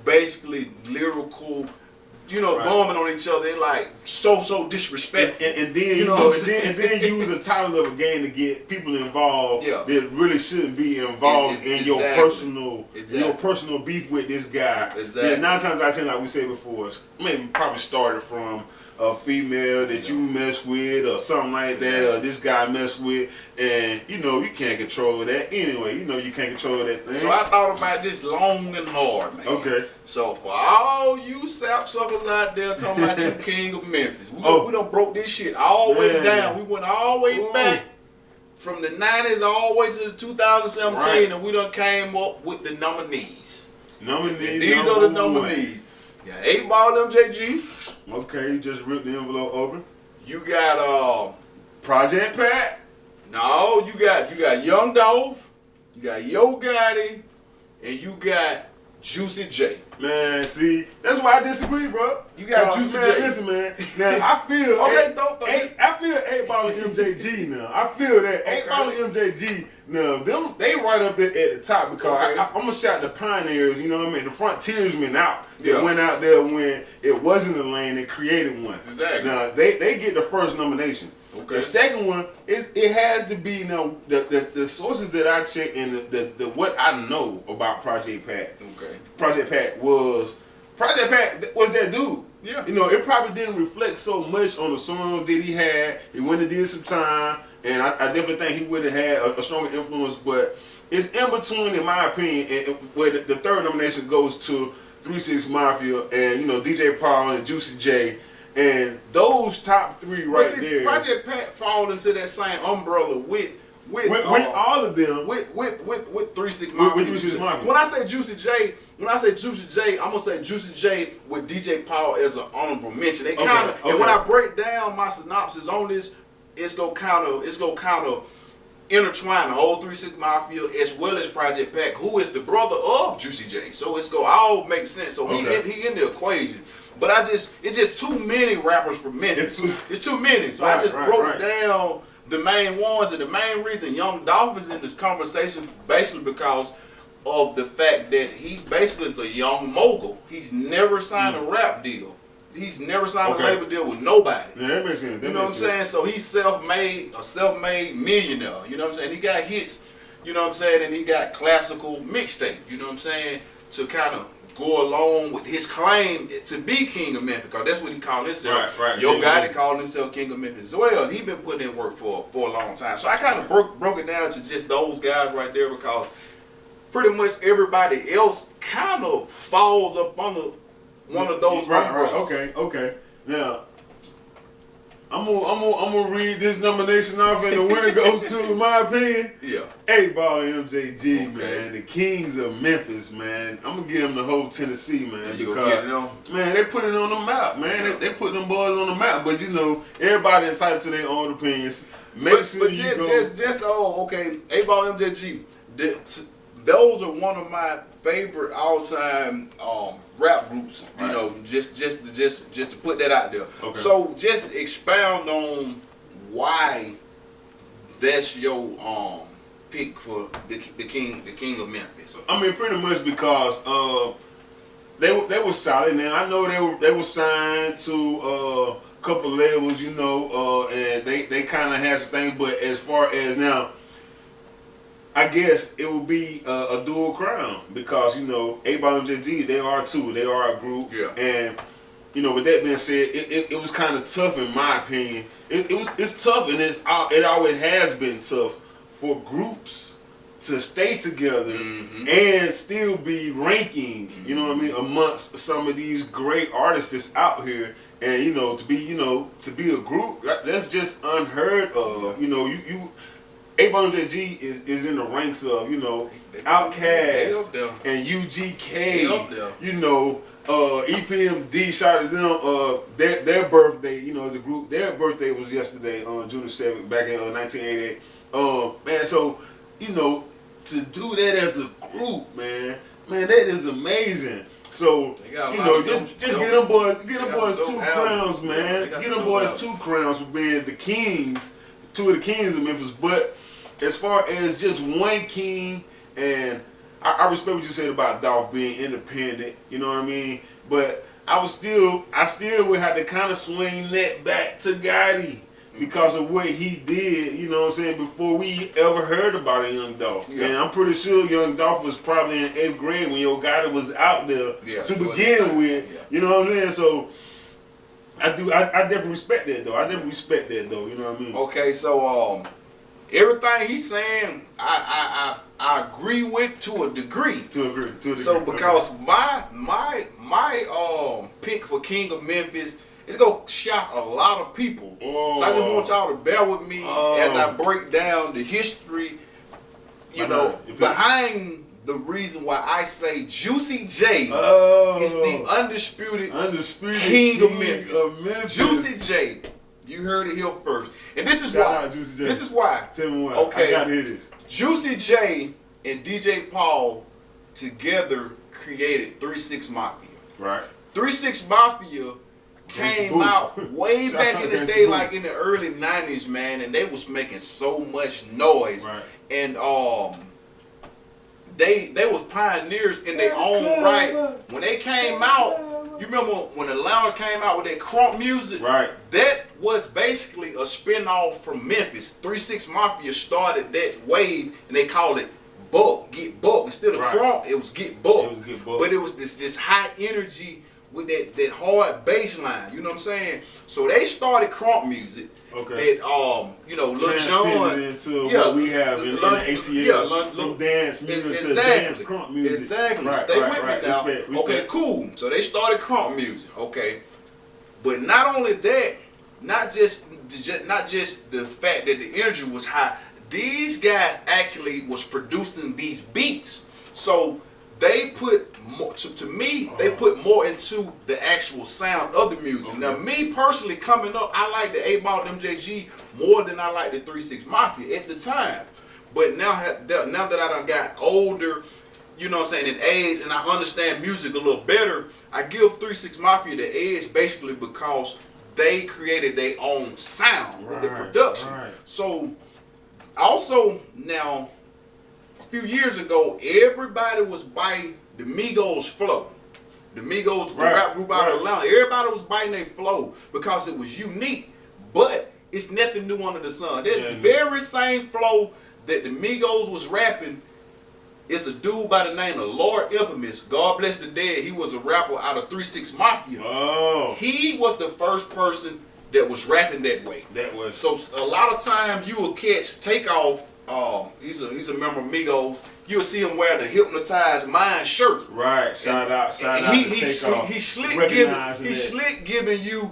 basically lyrical. Bombing on each other, they like so disrespectful.
And then then use the title of a game to get people involved that really shouldn't be involved in your personal beef with this guy. Exactly. Yeah, 9 times out of 10, like we said before, maybe probably started from a female that you mess with or something like that, or this guy mess with, and you can't control that anyway. You can't control that thing.
So I thought about this long and hard, man. Okay. So for all you sapsuckers out there talking about you king of Memphis, we done broke this shit all the way down. We went all the way back from the 90s all the way to the 2017, and we done came up with the nominees. These are the nominees. Yeah, 8 Ball MJG.
Okay, you just ripped the envelope open.
You got
Project Pat.
No, you got Young Dolph, you got Yo Gotti, and you got Juicy J.
Man, see, that's why I disagree, bro.
You got Juicy J.
Listen, man. Now I feel I feel 8 Ball and MJG now. I feel that 8 Ball and MJG now. They right up there at the top because I'm gonna shout the pioneers. You know what I mean? The frontiersmen out. They went out there when it wasn't a lane. They created one. Exactly. Now they get the first nomination. Okay. The second one it has to be the sources that I check and the what I know about Project Pat. Okay. Project Pat was that dude. Yeah. It probably didn't reflect so much on the songs that he had. He went and did some time, and I definitely think he would have had a stronger influence. But it's in between, in my opinion, where the third nomination goes to 3 6 Mafia and DJ Paul and Juicy J. And those top 3 there.
Project Pat fall into that same umbrella with
all of them.
With 3 6 Mafia. When I say Juicy J, I'm gonna say Juicy J with DJ Paul as an honorable mention. They kind of, and when I break down my synopsis on this, it's gonna kind of intertwine the whole 3 6 Mafia as well as Project Pat, who is the brother of Juicy J. So it's gonna all make sense. So he in the equation. But it's just too many rappers for Memphis. It's too many. So I just broke down the main ones, and the main reason Young Dolph is in this conversation basically because of the fact that he basically is a young mogul. He's never signed a rap deal. He's never signed a label deal with nobody.
Yeah, that makes sense.
You know what I'm saying? So he's a self-made millionaire. You know what I'm saying? He got hits, you know what I'm saying, and he got classical mixtape, you know what I'm saying, to kind of go along with his claim to be king of Memphis, because that's what he called himself. Right. Yo Gotti called himself king of Memphis as well, and he been putting in work for a long time. So I kind of broke it down to just those guys right there, because pretty much everybody else kind of falls up under one of those umbrellas.
Okay. Now, I'm gonna read this nomination off, and the winner goes to, in my opinion, 8 Ball and MJG, man, the kings of Memphis, man. I'm gonna give them the whole Tennessee, man, because man, they put it on the map, man. They put them boys on the map, but everybody entitled to their own opinions.
8 Ball MJG. those are one of my favorite all-time rap groups. You know, just to put that out there.
Okay.
So just expound on why that's your pick for the king of Memphis.
I mean, pretty much because they were solid. Now I know they were signed to a couple labels, you know, and they kind of had some things. But as far as now, I guess it would be a dual crown because, you know, 8Ball and MJG, they are too. They are a group.
Yeah.
And, you know, with that being said, it was kind of tough in my opinion. It's tough, and it always has been tough for groups to stay together and still be ranking, you know what I mean, amongst some of these great artists that's out here. And, you know, to be a group, that's just unheard of. You know, you 8Ball and MJG is in the ranks of, you know, Outkast and UGK, you know, EPMD, shout out to them. Their birthday, you know, as a group, their birthday was yesterday on June 7th, back in 1988. Man, so, you know, to do that as a group, man, that is amazing. So, you know, just get them boys 2 crowns, man. Get them boys 2 crowns for being the kings, 2 of the kings of Memphis. But as far as just one king, and I respect what you said about Dolph being independent, you know what I mean? But I still would have to kind of swing that back to Gotti because of what he did, you know what I'm saying, before we ever heard about a Young Dolph. Yeah. And I'm pretty sure Young Dolph was probably in 8th grade when Yo Gotti was out there to begin with. Yeah. You know what I'm saying? So I definitely respect that though. You know what I mean?
Okay, so everything he's saying, I agree with to a degree. So because my pick for King of Memphis is gonna shock a lot of people. So I just want y'all to bear with me as I break down the history, you know, behind the reason why I say Juicy J is the undisputed King of Memphis. Juicy J. You heard it here first. And this is why. This is why.
Tell me why.
Okay.
I gotta hear this.
Juicy J and DJ Paul together created 3-6 Mafia.
Right.
3-6 Mafia came out way back in the day, like in the early 90s, man, and they was making so much noise.
Right.
And they was pioneers in their own right. When they came out, you remember when Atlanta came out with that crunk music?
Right.
That was basically a spin-off from Memphis. 3-6 Mafia started that wave, and they called it Buck, Get Buck. Instead of crunk, it was Get Buck. But it was this just high energy with that hard bass line. You know what I'm saying? So they started crunk music.
Okay.
That you know, Lil Jon
into what we have in the ATL, from dance music to dance crunk music.
Exactly.
Right,
Stay with me now.
Respect.
Okay, cool. So they started crunk music. Okay, but not only that, not just the fact that the energy was high. These guys actually was producing these beats. So they put more, to me, they put more into the actual sound of the music. Okay. Now, me personally, coming up, I like the 8Ball and MJG more than I like the 3-6 Mafia at the time. But now that I done got older, you know what I'm saying, in age, and I understand music a little better, I give 3-6 Mafia the edge basically because they created their own sound with the production. Right. So, also, now, a few years ago, everybody was biting the Migos flow. The Migos, the rap group out of Atlanta, everybody was biting their flow because it was unique. But it's nothing new under the sun. That very same flow that the Migos was rapping is a dude by the name of Lord Infamous. God bless the dead. He was a rapper out of 3-6 Mafia. Oh. He was the first person that was rapping that way. So a lot of time you will catch Takeoff. He's a member of Migos. You'll see him wear the Hypnotized Mind shirt.
Right. Shout out.
He's slick giving you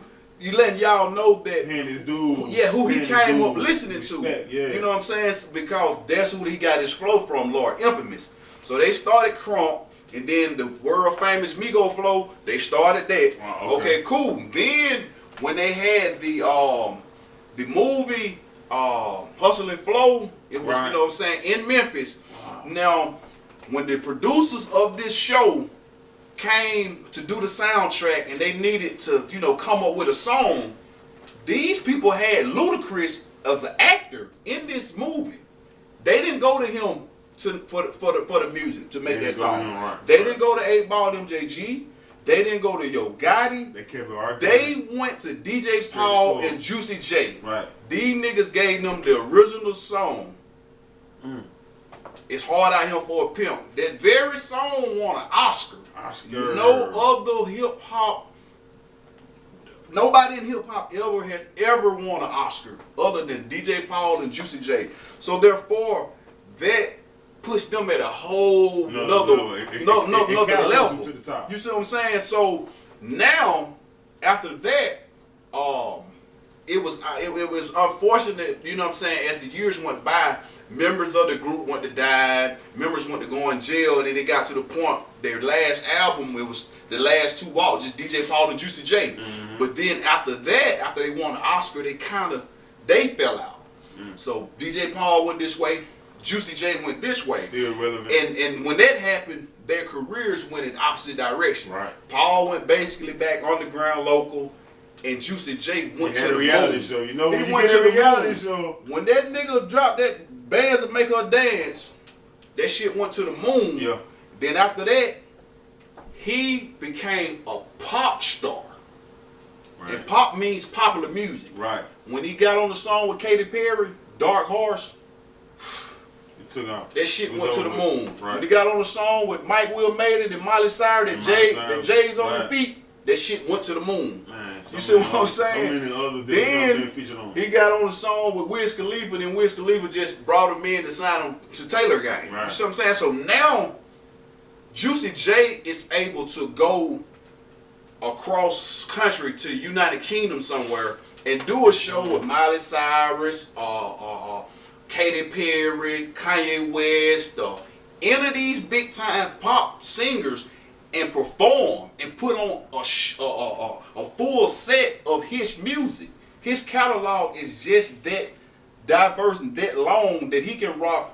letting y'all know that
this dude.
Who he came up listening to. Yeah. You know what I'm saying? Because that's who he got his flow from, Lord Infamous. So they started crunk, and then the world famous Migo flow, they started that. Okay, cool. Then when they had the movie Hustle and Flow, it was, you know what I'm saying, in Memphis. Now, when the producers of this show came to do the soundtrack and they needed to, come up with a song, these people had Ludacris as an actor in this movie. They didn't go to him for the music to make that song. They didn't go to 8 Ball MJG. They didn't go to Yo Gotti. They went to DJ Paul and Juicy J.
Right.
These niggas gave them the original song. It's Hard Out Here for a Pimp. That very song won an Oscar. No other hip hop. Nobody in hip hop has ever won an Oscar other than DJ Paul and Juicy J. So therefore, that pushed them at a whole another level.
To the top.
You see what I'm saying? So now, after that, it was unfortunate. You know what I'm saying? As the years went by, members of the group went to die. Members went to go in jail, and then it got to the point. Their last album, it was the last 2 walks, just DJ Paul and Juicy J. But then after that, after they won the Oscar, they fell out. So DJ Paul went this way. Juicy J went this way.
Still relevant.
And when that happened, their careers went in opposite direction.
Right.
Paul went basically back underground local, and Juicy J went to the
reality
moon.
show. You know,
he went to the reality show. When that nigga dropped that Bands That Make Her Dance, that shit went to the moon.
Yeah.
Then after that, he became a pop star. Right. And pop means popular music.
Right.
When he got on the song with Katy Perry, Dark Horse,
took off.
That shit went to the moon.
Right.
When he got on the song with Mike Will Made It and Miley Cyrus, that Jay's on the feet, that shit went to the moon.
Man,
you see what I'm saying?
So many other
then he got on the song with Wiz Khalifa, and Wiz Khalifa just brought him in to sign him to Taylor Gang. Right. You see what I'm saying? So now Juicy J is able to go across country to the United Kingdom somewhere and do a show with Miley Cyrus, Katy Perry, Kanye West, any of these big time pop singers, and perform and put on a full set of his music. His catalog is just that diverse and that long that he can rock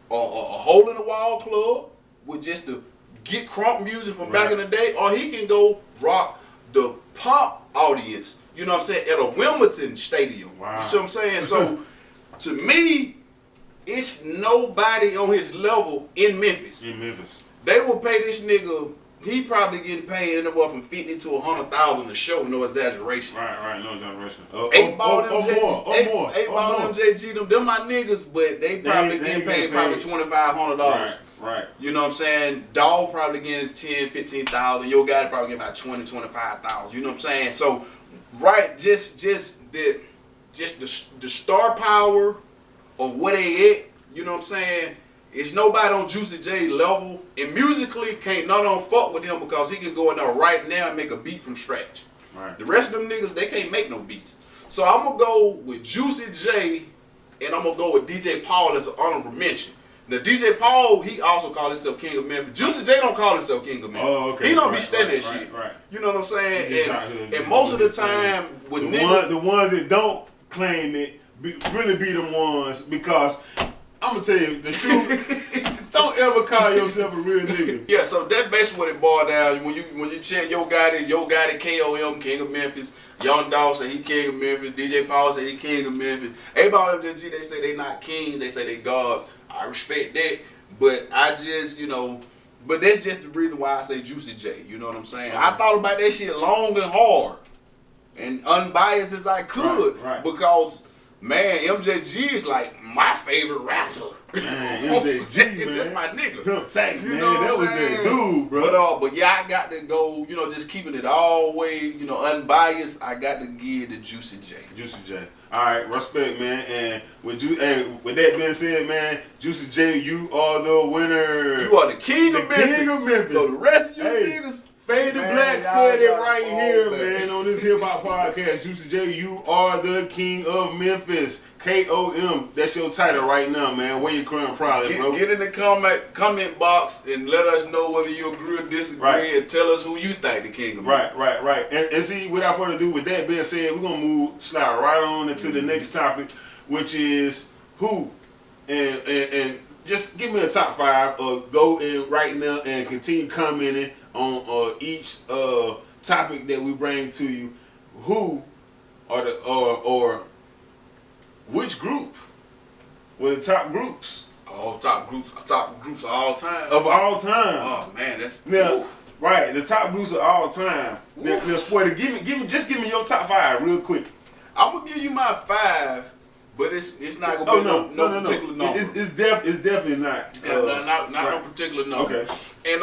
a hole in the wall club with just the get crunk music from back in the day, or he can go rock the pop audience, you know what I'm saying, at a Wimbledon stadium. Wow. You see what I'm saying? So to me, it's nobody on his level in Memphis. They will pay this nigga. He probably getting paid anywhere from $50,000 to $100,000 a show. No exaggeration.
Right, no exaggeration.
8 Ball MJG, them my niggas, but they probably getting paid probably $2,500.
Right.
You know what I'm saying? Dog probably getting $10,000, $15,000. Your guy probably getting about $20,000, $25,000. You know what I'm saying? So, just the star power of where they at. You know what I'm saying? It's nobody on Juicy J level, and musically can't not on fuck with him because he can go in there right now and make a beat from scratch. Right. The rest of them niggas, they can't make no beats. So I'm gonna go with Juicy J, and I'm gonna go with DJ Paul as an honorable mention. Now DJ Paul, he also called himself King of Memphis. Juicy J don't call himself King of Memphis.
Oh, okay.
He don't be standing that shit.
Right.
You know what I'm saying? And most of the time, with
the ones that don't claim it really be the ones, because I'm gonna tell you the truth. Don't ever call yourself a real nigga.
Yeah, so that's basically what it boiled down. When you check Yo Gotti KOM, King of Memphis. Young Dog say he King of Memphis. DJ Paul say he King of Memphis. Everybody MJG, they say they not kings. They say they gods. I respect that, but I just, but that's just the reason why I say Juicy J. You know what I'm saying? I thought about that shit long and hard and unbiased as I could, because man, MJG is like my favorite rapper.
Man, MJG, man.
That's my nigga.
Pimp Tank, man.
That
was that dude, bro.
But yeah, I got to go, just keeping it all way, unbiased, I got to give the Juicy J.
Juicy J. All right, respect, man. And with that being said, man, Juicy J, you are the winner.
You are the king of Memphis.
King of Memphis.
So the rest of you niggas,
Fade the Blacc said it right here, man, on this hip hop podcast. Juicy J, you are the king of Memphis. KOM, that's your title right now, man. Where you crying proudly, bro?
Get in the comment box and let us know whether you agree or disagree, and tell us who you think the king of Memphis.
Right. And see, without further ado, with that being said, we're gonna slide right on into the next topic, which is who. And just give me a top 5, or go in right now and continue commenting on each topic that we bring to you. Who are the or which group were the top groups?
Top groups of all time.
Of all time.
Oh man, that's
now right. The top groups of all time. Now, Spoiler, give me your top 5 real quick.
I'm gonna give you my 5, but it's not gonna be no particular number.
It's definitely not.
Not no particular number. Okay. And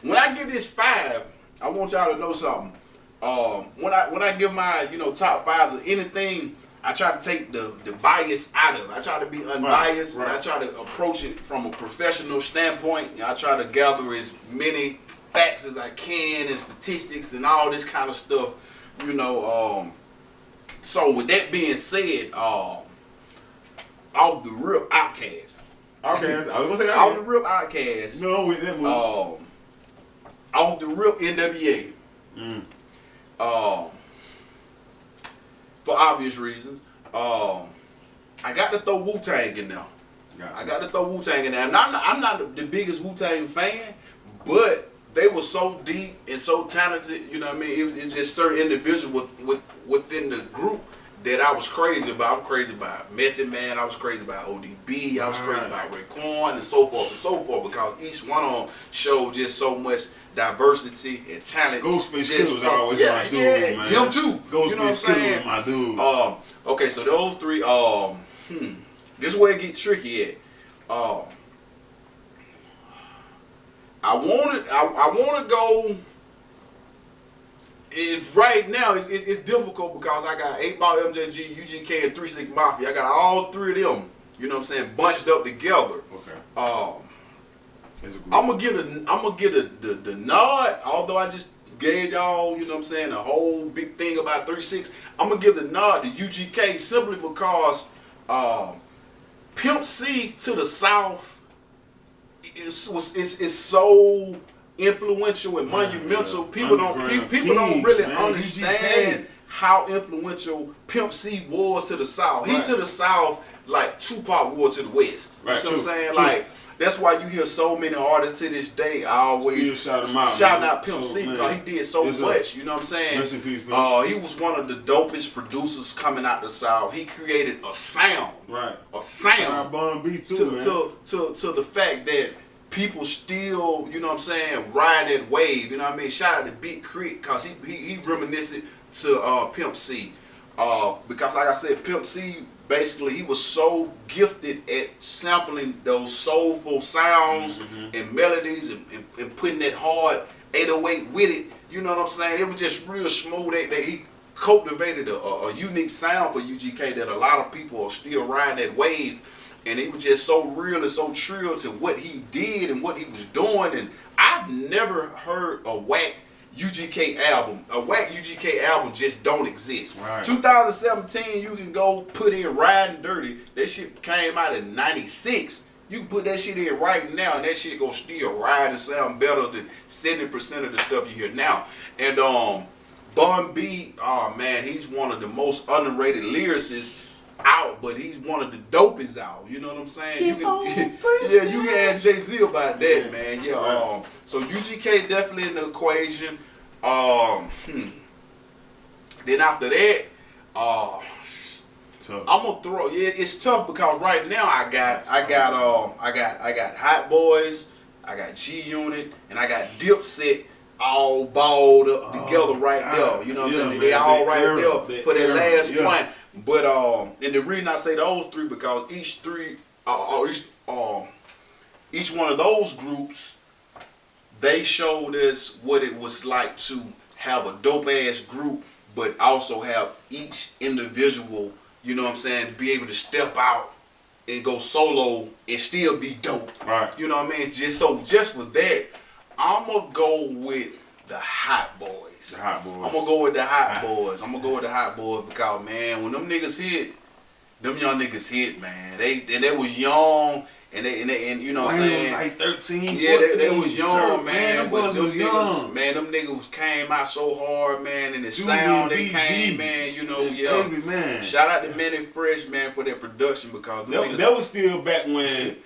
when I get this 5, I want y'all to know something. When I give my top 5s of anything, I try to take the bias out of it. I try to be unbiased, and I try to approach it from a professional standpoint. I try to gather as many facts as I can and statistics and all this kind of stuff. So with that being said, off the rip, Outkast.
Outkast. I was gonna say
off the rip, Outkast.
No, with that movie.
Off the rip, NWA. For obvious reasons. I got to throw Wu-Tang in there. Gotcha. I got to throw Wu-Tang in there. And I'm not the biggest Wu-Tang fan, but they were so deep and so talented. You know what I mean? It was just certain individuals within the group that I was crazy about. I'm crazy about Method Man. I was crazy about ODB. I was crazy about Raekwon and so forth, because each one of them showed just so much diversity and talent.
Ghostface Killah was always my dude, man.
Him too.
Ghostface Killah was my dude.
Okay, so those 3. This is where it gets tricky at. I want to go. Right now it's difficult because I got 8 Ball, MJG, UGK, and 3 6 Mafia. I got all 3 of them. You know what I'm saying? Bunched up together.
Okay.
I'm gonna get the nod, although I just gave y'all, you know what I'm saying, a whole big thing about 3 6. I'm gonna give the nod to UGK simply because Pimp C to the South is so influential and monumental. People don't really understand how influential Pimp C was to the South. He to the South like Tupac was to the West. You see what I'm saying? Like, that's why you hear so many artists to this day always shouting out Pimp C, because he did so much. You know what I'm saying?
Rest in peace, man.
He was one of the dopest producers coming out the South. He created a sound. A sound. To the fact that people still, you know what I'm saying, ride that wave. You know what I mean? Shout out to Big Crit, because he reminiscent to Pimp C. Because like I said, Pimp C, basically, he was so gifted at sampling those soulful sounds and melodies and putting that hard 808 with it. You know what I'm saying? It was just real smooth. That he cultivated a unique sound for UGK that a lot of people are still riding that wave. And it was just so real and so true to what he did and what he was doing. And I've never heard a whack UGK album. A whack UGK album just don't exist. 2017, you can go put in Riding Dirty. That shit came out in 96. You can put that shit in right now, and that shit gonna still ride and sound better than 70% of the stuff you hear now. And Bun B, oh man, he's one of the most underrated lyricists out, but he's one of the dopest out. You know what I'm saying? You can ask Jay-Z about that, man. So UGK definitely in the equation. Then after that, I'm gonna throw. It's tough because right now I got Hot Boys, I got G Unit, and I got Dipset all balled up together right there. You know what I'm saying? They all right there for that last point. But and the reason I say those 3 because each one of those groups, they showed us what it was like to have a dope ass group, but also have each individual, you know what I'm saying, be able to step out and go solo and still be dope. You know what I mean? Just for that, I'm gonna go with the Hot Boys. I'm gonna go with the Hot Boys. I'm gonna go with the Hot Boys because, man, when them niggas hit, them young niggas hit, man. They was young and you know what I'm saying?
Was like 13,
yeah,
14.
they was young, man.
Them boys was young.
Man, them niggas came out so hard, man, and the
Julian
sound they
BG.
came, man, you know,
Baby, man.
Shout out to Manny Fresh, man, for their production because
that was still back when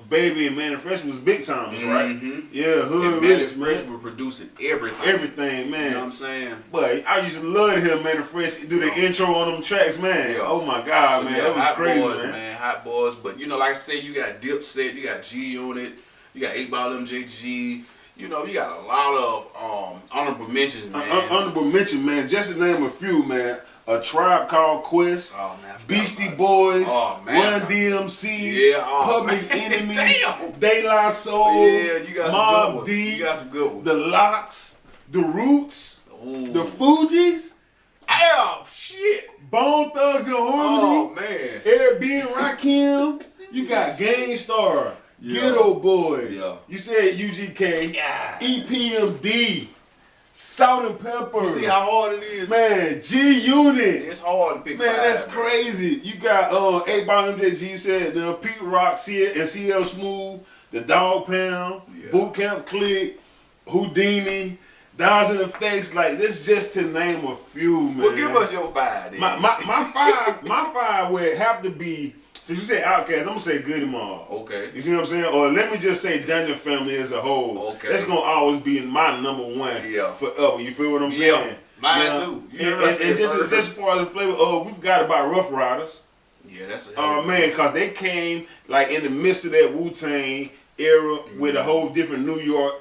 Baby and Manny Fresh was big timers, right? Yeah, Hood
Manny
Rich,
Fresh
man.
was producing everything.
Everything, man.
You know what I'm saying?
But I used to love to hear Manny Fresh do the intro on them tracks, man.
Yeah.
Oh my God,
So
man,
you
that
got
was
Hot
crazy,
Boys,
man.
Hot Boys. But you know, like I said, you got Dipset, you got G Unit, you got 8 Ball MJG. You know, you got a lot of honorable mentions, man.
Honorable mention, man. Just to name a few, man. A Tribe Called Quest,
Oh, man,
Beastie Boys,
Oh, man.
Run DMC,
Yeah,
Public
man.
Enemy,
Damn.
De La Soul,
Yeah, you got some
Mobb
good ones.
Deep,
You got some good ones.
The Locks, The Roots,
Ooh.
The Fugees,
Oh, shit.
Bone Thugs and
Oh,
Harmony,
man.
Eric B. and Rakim. You got Gangstar,
Yeah.
Ghetto Boys.
Yeah.
You said UGK,
Yeah.
EPMD, Salt and Pepper.
You see how hard it is?
Man, G Unit.
It's hard to pick
Man,
five,
that's crazy. You got 8 Ball MJG, you said Pete Rock, and CL Smooth, the Dog Pound,
Yeah.
Boot Camp Click, Houdini, Dodge in the Face. Like, this just to name a few, man.
Well, give us your five, then.
my five would have to be. Since you say Outkast, I'm gonna say Goody Mob.
Okay.
You see what I'm saying? Or let me just say Dungeon Family as a whole.
Okay.
That's gonna always be my number one.
Yeah.
Forever. You feel what I'm
Yeah.
saying?
Mine too. You know what I
And
said
just
first.
as far as the flavor, we forgot about Rough Riders.
Yeah, that's a
Oh man, because they came like in the midst of that Wu-Tang era with a whole different New York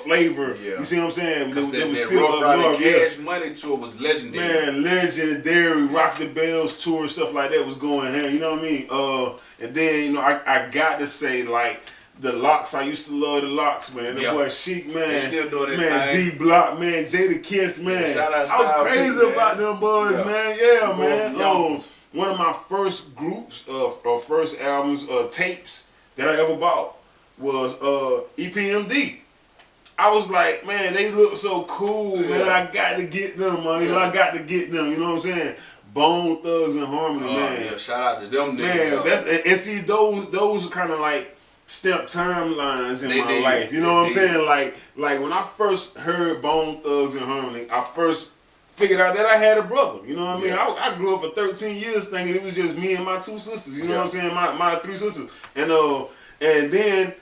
flavor.
Yeah.
You see what I'm saying?
Because
They
that
was
Rough
up
Rider
north, yeah.
Cash Money tour was legendary.
Man, legendary, Rock the Bells tour, stuff like that was going on. You know what I mean? And then, you know, I got to say, like, the Locks, I used to love the Locks, man. That
Yeah.
boy Chic, man.
They still doing that
man,
thing.
D-Block, man, Jada Kiss, man.
Yeah, shout out
I was
Style
crazy
P,
about
man.
them boys,
Yeah.
man. Yeah,
Them boys
man.
from Yonkers.
One of my first groups, or first albums, tapes that I ever bought was EPMD. I was like, man, they look so cool, man.
Yeah.
I got to get them, man. You know, I got to get them. You know what I'm saying? Bone Thugs and Harmony, man.
Yeah, shout out to them
Man,
niggas.
and see those kind of like step timelines in
They
my
did.
life. You know
They
what I'm
did.
saying? Like when I first heard Bone Thugs and Harmony, I first figured out that I had a brother. You know what I mean?
Yeah.
I grew up for 13 years thinking it was just me and my two sisters. You know
Yeah.
what I'm saying? My three sisters. And then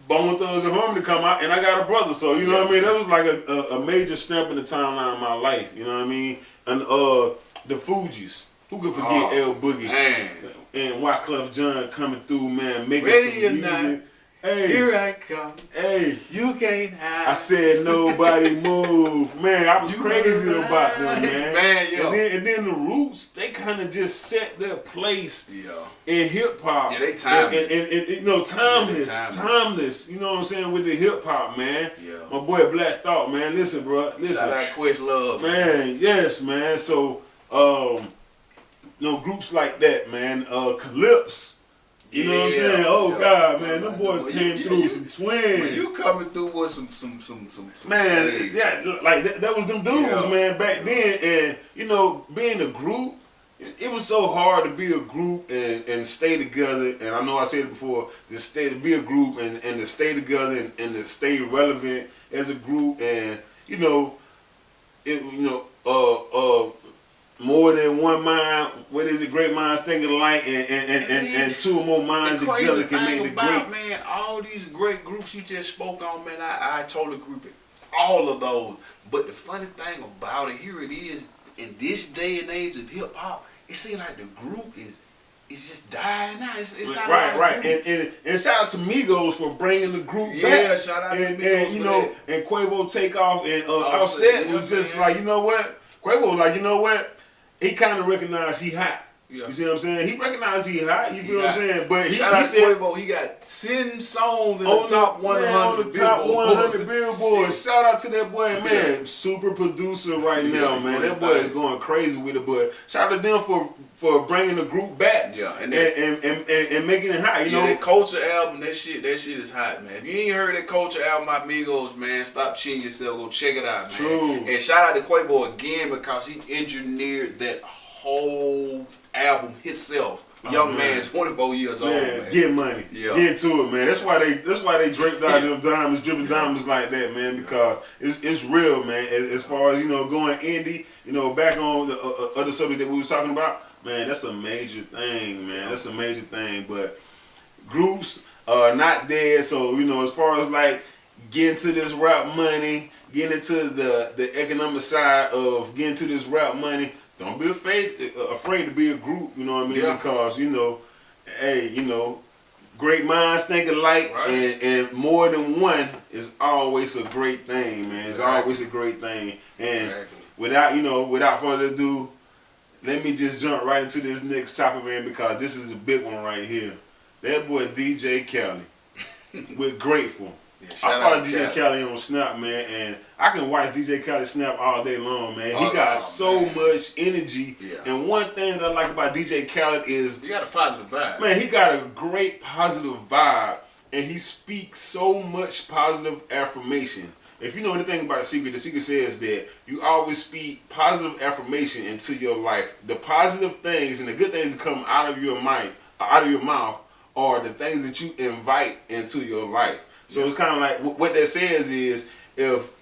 Bone Thugs and Harmony come out, and I got a brother. So you know what I mean? That was like a major stamp in the timeline of my life. You know what I mean? And the Fugees. Who could forget L Boogie?
Man.
And Wyclef Jean coming through, man, making
Ready
some
or not,
music. Hey,
here I come.
hey.
You can't hide.
I said nobody move. Man, I was
You
crazy
better
about them,
ride.
man.
Man, yo.
And then the Roots, they kind of just set their place
Yeah.
in hip hop.
Yeah, they timeless.
And you know, timeless,
Yeah, they
timeless. You know what I'm saying, with the hip hop, man.
Yeah.
My boy Blacc Thought, man. Listen, bro. Listen.
Shout out Quest Love.
Man, yes, man. So, groups like that, man. Calypso. You know what I'm saying? Oh
yeah.
God, man, them boys
Well,
came
you-
through
you-
some twins.
You coming through with some
Man,
hey.
yeah, like that was them dudes,
Yeah.
man, back then. And you know, being a group, it was so hard to be a group and stay together. And I know I said it before, to be a group and to stay together and to stay relevant as a group. And you know, more than one mind. What is it? Great minds think alike, and two or more minds
The crazy
together can
thing
make the
about,
great.
man, all these great groups you just spoke on, man, I totally agree with all of those. But the funny thing about it, here it is, in this day and age of hip hop, it seems like the group is just dying out. It's not a lot of
Right.
groups.
And shout out to Migos for bringing the group back.
Yeah, shout out to
and,
Migos
and you
for
know,
that.
and Quavo Takeoff and
Offset,
Offset was
yeah,
just
man.
like, you know what? Quavo was like, you know what? He kind of recognized he hot.
Yeah.
You see what I'm saying? He recognized he hot. You feel what I'm
hot.
saying? But he
Shout out to
said
Quavo, he got 10 songs in
on
the top 100
on the top
Billboard.
100 Billboard. Shout out to that boy, man.
Yeah.
Super producer right
Yeah,
now, man.
doing
That boy
thing.
is going crazy with it. But shout out to them for bringing the group back.
Yeah, and
and making it hot. You
Yeah,
know,
that Culture album, that shit is hot, man. If you ain't heard that Culture album by Migos, man, stop cheating yourself. Go check it out, man.
True.
And shout out to Quavo again because he engineered that whole album himself. Young man, 24 years old, man.
Get money.
Yeah.
Get to it, man. That's why they draped out them diamonds, dripping diamonds like that, man, because it's real, man. As far as, going indie, back on the other subject that we was talking about, man, that's a major thing, man. That's a major thing. But groups are not dead, so, as far as like getting to this rap money, getting into the economic side of getting to this rap money, don't be afraid to be a group, you know what I mean? Yeah. Because, hey, great minds think alike, right. and more than one is always a great thing, man. It's always a great thing. And without further ado, let me just jump right into this next topic, man, because this is a big one right here. That boy DJ Khaled with Grateful. Yeah, I follow DJ Khaled on Snap, man, and I can watch DJ Khaled Snap all day long, man. He got so much energy, and one thing that I like about DJ Khaled is
he got a positive vibe.
Man, he got a great positive vibe, and he speaks so much positive affirmation. If you know anything about the secret says that you always speak positive affirmation into your life. The positive things and the good things that come out of your mind, out of your mouth, are the things that you invite into your life. So it's kind of like what that says is if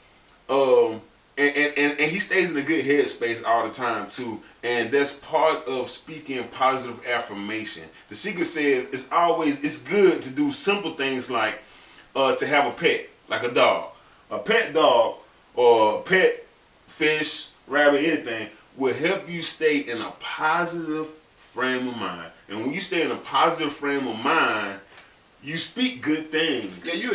and he stays in a good headspace all the time too, and that's part of speaking positive affirmation. The secret says it's good to do simple things like to have a pet, like a dog. A pet dog or a pet fish, rabbit, anything will help you stay in a positive frame of mind. And when you stay in a positive frame of mind, you speak good things.
Yeah,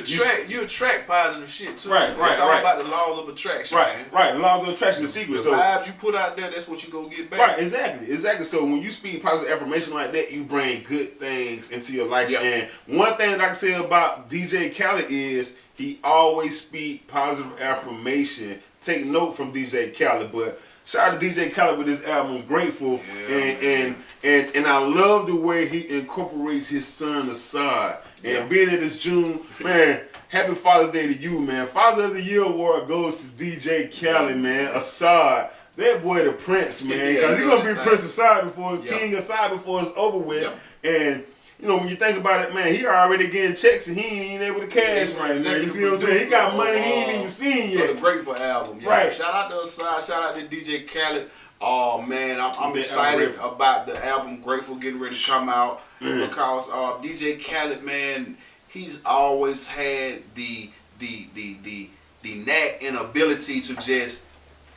you attract positive shit too.
Right.
It's all about the laws of attraction.
Right. The laws of attraction, the secret.
The vibes you put out there, that's what you gonna get back.
Right, exactly. So when you speak positive affirmation like that, you bring good things into your life. Yep. And one thing that I can say about DJ Khaled is he always speak positive affirmation. Take note from DJ Khaled, but shout out to DJ Khaled with his album Grateful, and I love the way he incorporates his son Assad. And being that it's June, man, happy Father's Day to you, man. Father of the Year award goes to DJ Khaled, man. Assad, that boy the Prince, man, because he's gonna be Prince Assad before it's King Assad before it's over with. And when you think about it, man, he already getting checks and he ain't able to cash right now. You see what I'm saying? He got money he ain't even seen yet.
For the Grateful album, right? So shout out to Assad, shout out to DJ Khaled. Oh man, I'm excited about the album Grateful getting ready to come out because DJ Khaled, man, he's always had the knack and ability to just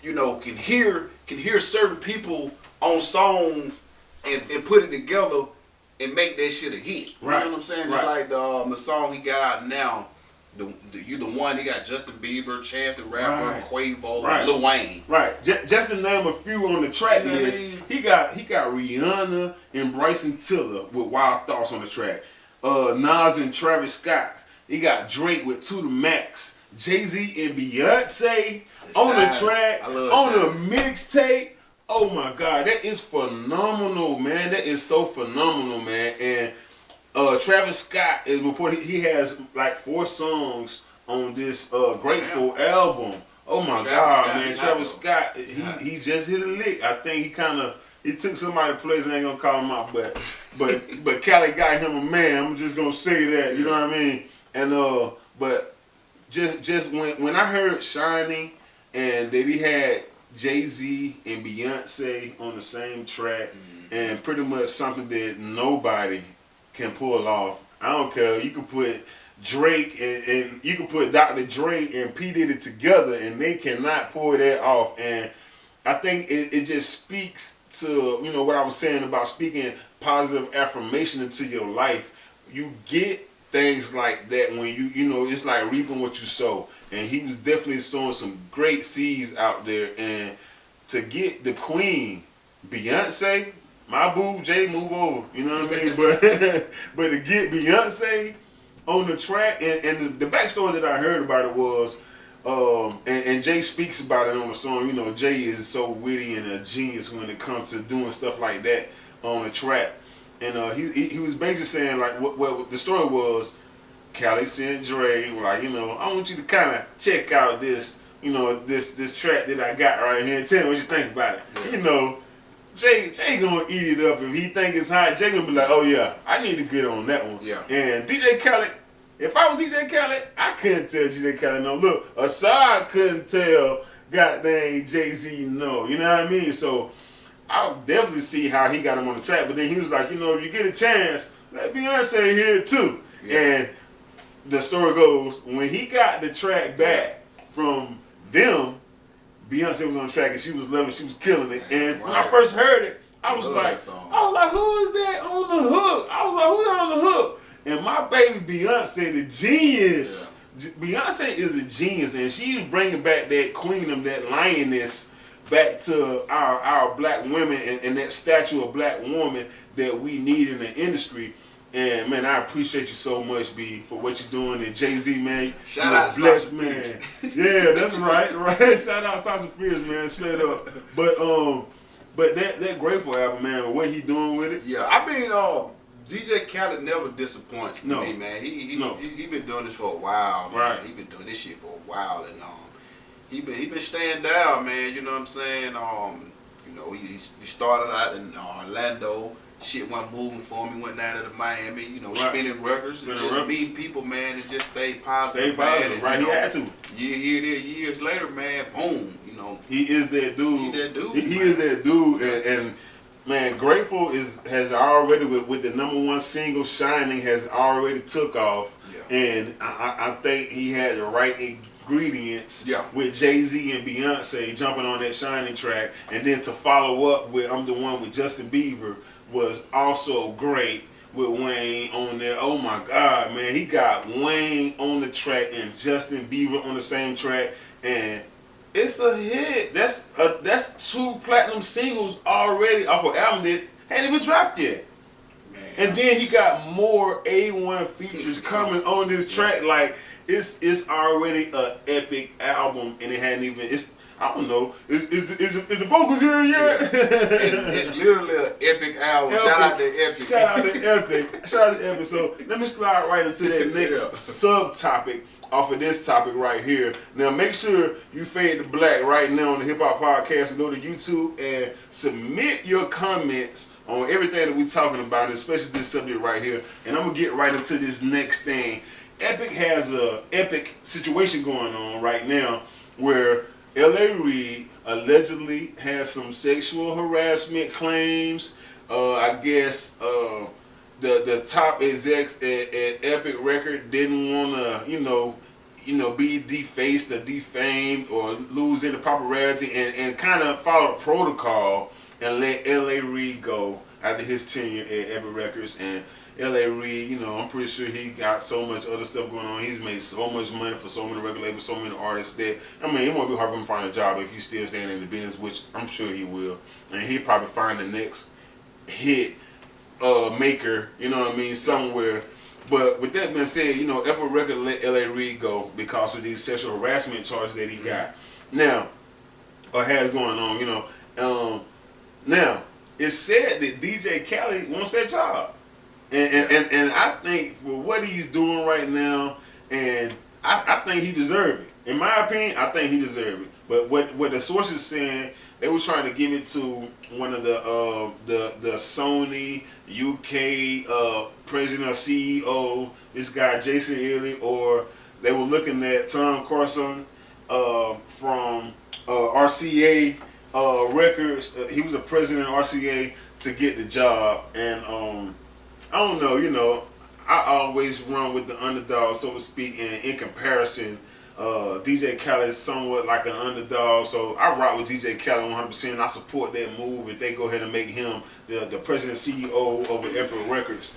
can hear certain people on songs and put it together and make that shit a hit. You know what I'm saying? Just like the song he got out now. You the one, he got Justin Bieber, Chance the Rapper, Quavo, Lil Wayne. Right.
Just to name a few on the track list, he got Rihanna and Bryson Tiller with Wild Thoughts on the track. Nas and Travis Scott. He got Drake with To The Max. Jay-Z and Beyonce on the track, on the mixtape. Oh my God, that is phenomenal, man. That is so phenomenal, man. And Travis Scott is reported he has like 4 songs on this Grateful album. Oh my God, man. Travis Scott, he just hit a lick. I think he took somebody's place. I ain't gonna call him out, but Khaled got him a man. I'm just gonna say that. You know what I mean? And but just when I heard Shining and that he had Jay-Z and Beyonce on the same track, and pretty much something that nobody can pull off. I don't care. You can put Drake and you can put Dr. Dre and P. Diddy together, and they cannot pull that off. And I think it just speaks to what I was saying about speaking positive affirmation into your life. You get things like that when you it's like reaping what you sow. And he was definitely sowing some great seeds out there. And to get the queen, Beyonce, my boo, Jay, move over. You know what I mean? But to get Beyonce on the track, and the backstory that I heard about it was, and Jay speaks about it on the song. Jay is so witty and a genius when it comes to doing stuff like that on the track. And he was basically saying like what the story was. Khaled sent Dre like, I want you to kind of check out this, this track that I got right here and tell me what you think about it. Jay gonna eat it up. If he think it's hot, Jay gonna be like, oh yeah, I need to get on that one.
Yeah.
And DJ Khaled, if I was DJ Khaled, I couldn't tell DJ Khaled no. Look, Assad couldn't tell goddamn Jay-Z no. You know what I mean? So I'll definitely see how he got him on the track. But then he was like, you know, if you get a chance, let Beyonce hear it too. Yeah. And the story goes, when he got the track back from them, Beyonce was on the track and she was loving it, she was killing it. And when I first heard it, I was like, who is that on the hook? I was like, who's on the hook? And my baby Beyonce, the genius. Yeah. Beyonce is a genius, and she's bringing back that queendom, that lioness, back to our black women and that statue of black woman that we need in the industry. And man, I appreciate you so much, B, for what you're doing. And Jay-Z, man,
shout out
blessed, man. Yeah, that's right. Shout out Sasha Fierce, man, straight up. But that Grateful album, man, what he doing with it?
Yeah, I mean, DJ Khaled never disappoints me, man. He been doing this for a while, man.
Right.
He been doing this shit for a while, and he been staying down, man. You know what I'm saying? You know, he started out in Orlando. Shit wasn't moving for him. He went down to Miami, you know, spinning records and just meeting people, man, and just stay positive.
Stay positive, man. Right? He had to.
Here it is, years later, man. Boom, you know.
He is that dude.
He that dude.
He is that dude, and man, Grateful has already with the #1 single Shining has already took off, and I think he had the right ingredients with Jay-Z and Beyonce jumping on that Shining track, and then to follow up with I'm the One with Justin Bieber was also great with Wayne on there. Oh my God, man, he got Wayne on the track and Justin Bieber on the same track, and it's a hit. That's 2 platinum singles already off an album that hadn't even dropped yet. Man. And then he got more A1 features coming on this track. Like it's already an epic album, and it hadn't even. I don't know. Is the vocals here yet?
It's literally an epic album. Shout out to Epic.
Shout out to Epic. Shout out to Epic. So let me slide right into that next subtopic off of this topic right here. Now make sure you fade to black right now on the Hip Hop Podcast and go to YouTube and submit your comments on everything that we're talking about, especially this subject right here. And I'm gonna get right into this next thing. Epic has a epic situation going on right now where L.A. Reid allegedly has some sexual harassment claims. I guess the top execs at Epic Record didn't want to, be defaced or defamed or lose any popularity and kind of follow protocol and let L.A. Reid go after his tenure at Epic Records. And L.A. Reid, I'm pretty sure he got so much other stuff going on. He's made so much money for so many record labels, so many artists that, it won't be hard for him to find a job if he's still staying in the business, which I'm sure he will. And he'll probably find the next hit maker, somewhere. But with that being said, Epic Record let L.A. Reid go because of these sexual harassment charges that he got. Now, or has going on, now, it's said that DJ Khaled wants that job. And I think for what he's doing right now, and I think he deserves it. In my opinion, I think he deserves it. But what the sources saying, they were trying to give it to one of the Sony UK president or CEO, this guy Jason Ely, or they were looking at Tom Carson from RCA Records. He was a president of RCA to get the job, and I don't know, I always run with the underdog, so to speak, and in comparison, DJ Khaled is somewhat like an underdog, so I rock with DJ Khaled 100%. I support that move if they go ahead and make him the president CEO over Epic Records.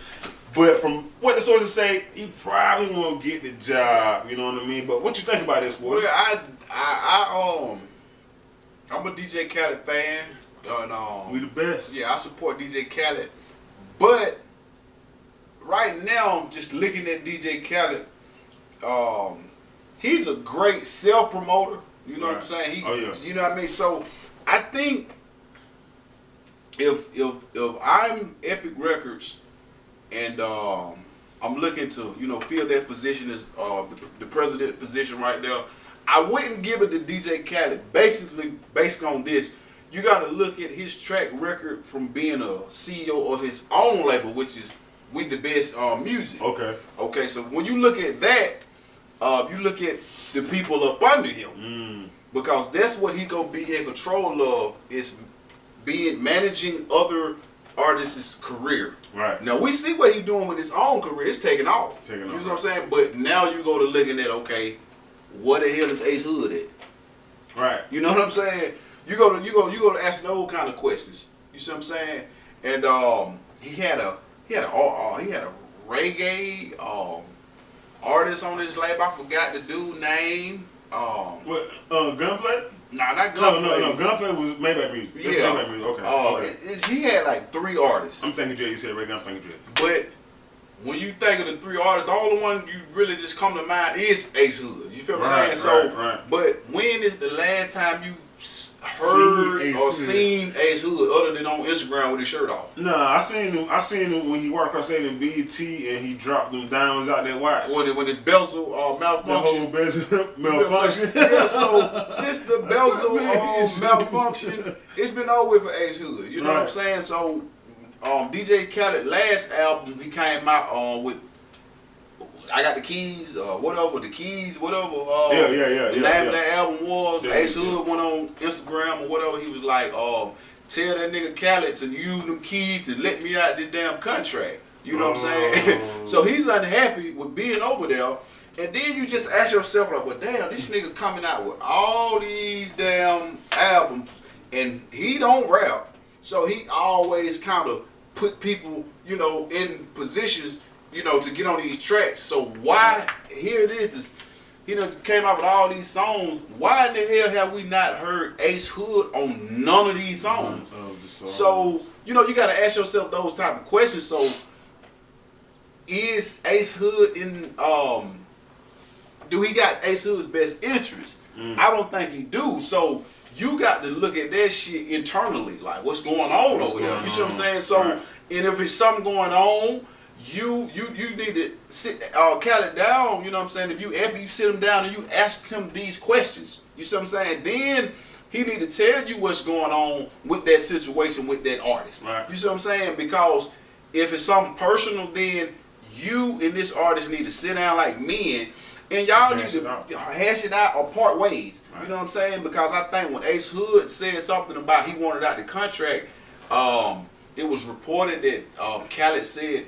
But from what the sources say, he probably won't get the job, you know what I mean? But what you think about this, boy?
Well, I'm a DJ Khaled fan. And,
we the best.
Yeah, I support DJ Khaled. But right now, just looking at DJ Khaled, he's a great self-promoter. You know what I'm saying? You know what I mean? So I think if I'm Epic Records and I'm looking to fill that position as the president position right there, I wouldn't give it to DJ Khaled. Basically, based on this, you got to look at his track record from being a CEO of his own label, which is We the Best Music.
Okay.
Okay, so when you look at that, you look at the people up under him, because that's what he gonna be in control of, is managing other artists' career.
Right.
Now we see what he's doing with his own career. It's taking off. You know what I'm saying? But now you go to looking at, okay, what the hell is Ace Hood at?
Right.
You know what I'm saying? You go to ask those kind of questions. You see what I'm saying? And he had a reggae artist on his label. I forgot the dude name.
What? Gunplay?
Nah, not Gunplay.
No. Gunplay was Maybach Music. That's
Yeah.
Maybach Music. Okay.
He had like 3 artists.
I'm thinking Jay. You said reggae. I'm thinking Jay.
But when you think of the 3 artists, the only one you really just come to mind is Ace Hood. You feel what I'm saying?
Right.
But when is the last time you heard or seen Ace Hood other than on Instagram with his shirt off?
Nah, I seen him when he worked across in BET and he dropped them diamonds out that watch.
When his bezel malfunction.
The whole bezel malfunction.
Yeah, so since the bezel malfunction, it's been over with for Ace Hood. You know what I'm saying? So DJ Khaled last album he came out with I Got the Keys, whatever the name of that album was. Ace Hood went on Instagram or whatever. He was like, tell that nigga Khaled to use them keys to let me out this damn contract. You know what I'm saying? So he's unhappy with being over there. And then you just ask yourself, like, well, damn, this nigga coming out with all these damn albums and he don't rap. So he always kind of put people, you know, in positions, you know, to get on these tracks. So why, here it is, this, you know, came out with all these songs. Why in the hell have we not heard Ace Hood on none of these songs? So, you know, you got to ask yourself those type of questions. So is Ace Hood in, do he got Ace Hood's best interest? I don't think he do. So you got to look at that shit internally, like what's going on over there. You see what I'm saying? So, and if it's something going on, you need to sit Khaled down. You know what I'm saying? If you sit him down and you ask him these questions, you see what I'm saying? Then he need to tell you what's going on with that situation with that artist. You see what I'm saying? Because if it's something personal, then you and this artist need to sit down like men. And y'all need to hash it out or part ways. You know what I'm saying? Because I think when Ace Hood said something about he wanted out the contract, it was reported that Khaled said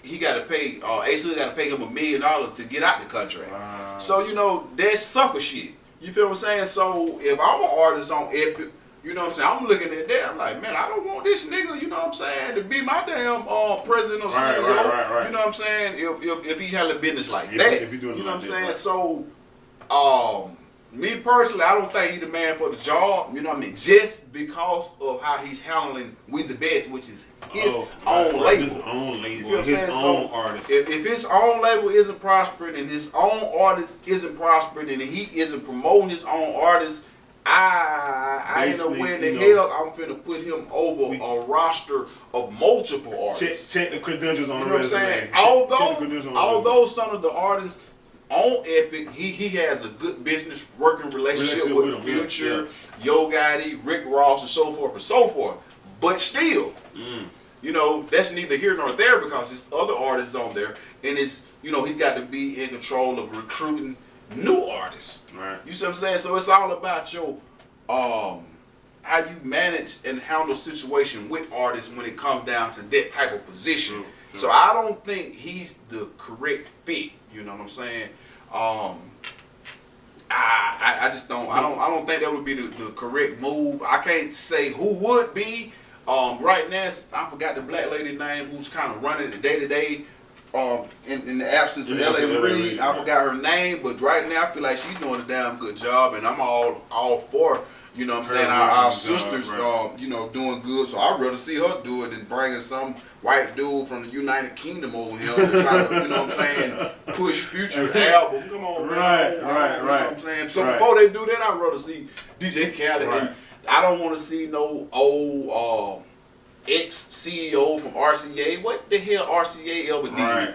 he got to pay, Ace Hood got to pay him $1 million to get out the contract. So, you know, that's sucker shit. You feel what I'm saying? So, if I'm an artist on Epic, you know what I'm saying, I'm looking at that, I'm like, man, I don't want this nigga, you know what I'm saying, to be my damn president or CEO. You know what I'm saying? If he had a business like that. If he doing, you know what I'm saying? So, me personally, I don't think he's the man for the job, you know what I mean, just because of how he's handling We the Best, which is his own label. His own label, you feel what his own artist. If his own label isn't prospering and his own artist isn't prospering and he isn't promoting his own artist, I ain't know where in the hell I'm finna put him over a roster of multiple artists.
Check the credentials on
you
the
know
resume.
Although some of the artists on Epic, he has a good business working relationship with Future, Yo Gotti, Rick Ross, and so forth and so forth. But still, you know, that's neither here nor there because there's other artists on there, and it's, you know, he's got to be in control of recruiting new artists. You see what I'm saying? So it's all about your how you manage and handle situation with artists when it comes down to that type of position. So I don't think he's the correct fit. You know what I'm saying? I just don't. I don't think that would be the correct move. I can't say who would be. Right now, I forgot the black lady name who's kind of running the day to day. In the absence of L.A. Reid, I forgot her name, but right now I feel like she's doing a damn good job, and I'm all for, you know what I'm saying, our sisters, you know, doing good. So I'd rather see her do it than bringing some white dude from the United Kingdom over here to try to, you know what I'm saying, push Future album. Come on, man. You know what I'm saying? So before they do that, I'd rather see DJ Khaled. I don't want to see no old ex-CEO from RCA. What the hell RCA ever did?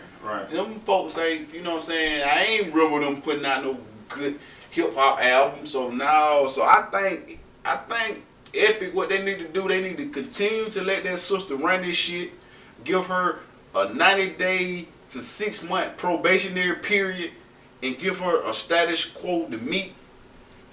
Them folks ain't, you know what I'm saying, I ain't real with them putting out no good hip-hop album. So now, so I think Epic, what they need to do, they need to continue to let that sister run this shit. Give her a 90-day to 6-month probationary period and give her a status quo to meet.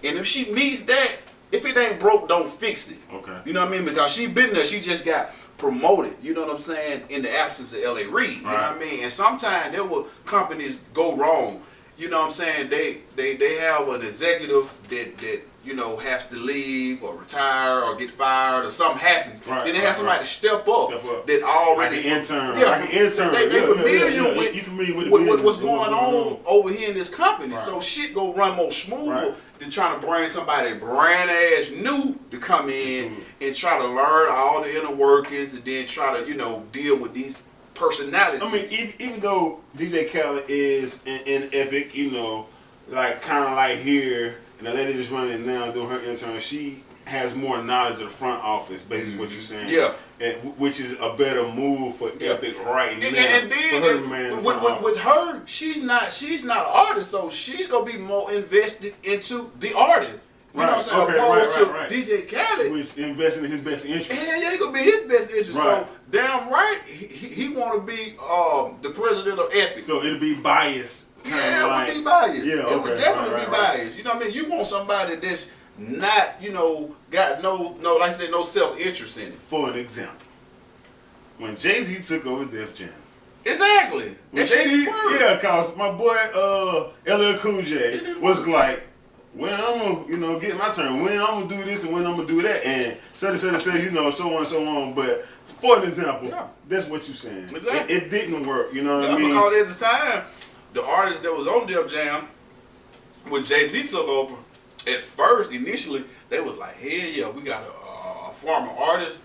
And if she meets that, if it ain't broke, don't fix it.
Okay.
You know what I mean? Because she been there, she just got promoted, you know what I'm saying, in the absence of L.A. Reid. You know what I mean? And sometimes there will companies go wrong. You know what I'm saying? They have an executive that you know has to leave or retire or get fired or something happen.
Right,
then they have somebody to step up that already
like an intern.
Yeah,
like an intern.
They familiar with,
you familiar with
what's going on over here in this company.
Right.
So shit go run more smoother than trying to bring somebody brand ass new to come in and try to learn all the inner workings and then try to, you know, deal with these personalities.
I mean, even though DJ Khaled is in Epic, you know, like kind of like here, and the lady that's running it now doing her intern, she has more knowledge of the front office, basically what you're saying.
Yeah.
And, which is a better move for Epic right now.
And then
for her to remain in the front office.
with her, she's not an artist, so she's gonna be more invested into the artist. You know what I'm saying? Opposed to DJ Khaled,
which investing in his best interest.
Hell yeah, he gonna be his best interest.
Right.
So damn right, he want to be the president of Epic.
So it'll be biased.
Yeah, it would be biased.
Yeah,
it would definitely be biased. You know what I mean? You want somebody that's not, you know, got no, like I said, no self-interest in it.
For an example, when Jay-Z took over Def Jam.
Exactly.
When Jay-Z, yeah, cause my boy LL Cool J was like, when I'm gonna, you know, get my turn, when I'm gonna do this and when I'm gonna do that, and said, you know, so on and so on. But for an example, that's what you're saying.
Exactly.
It didn't work, you know what I mean?
Because at the time, the artist that was on Def Jam, when Jay-Z took over, at first, initially, they was like, hell yeah, we got a former artist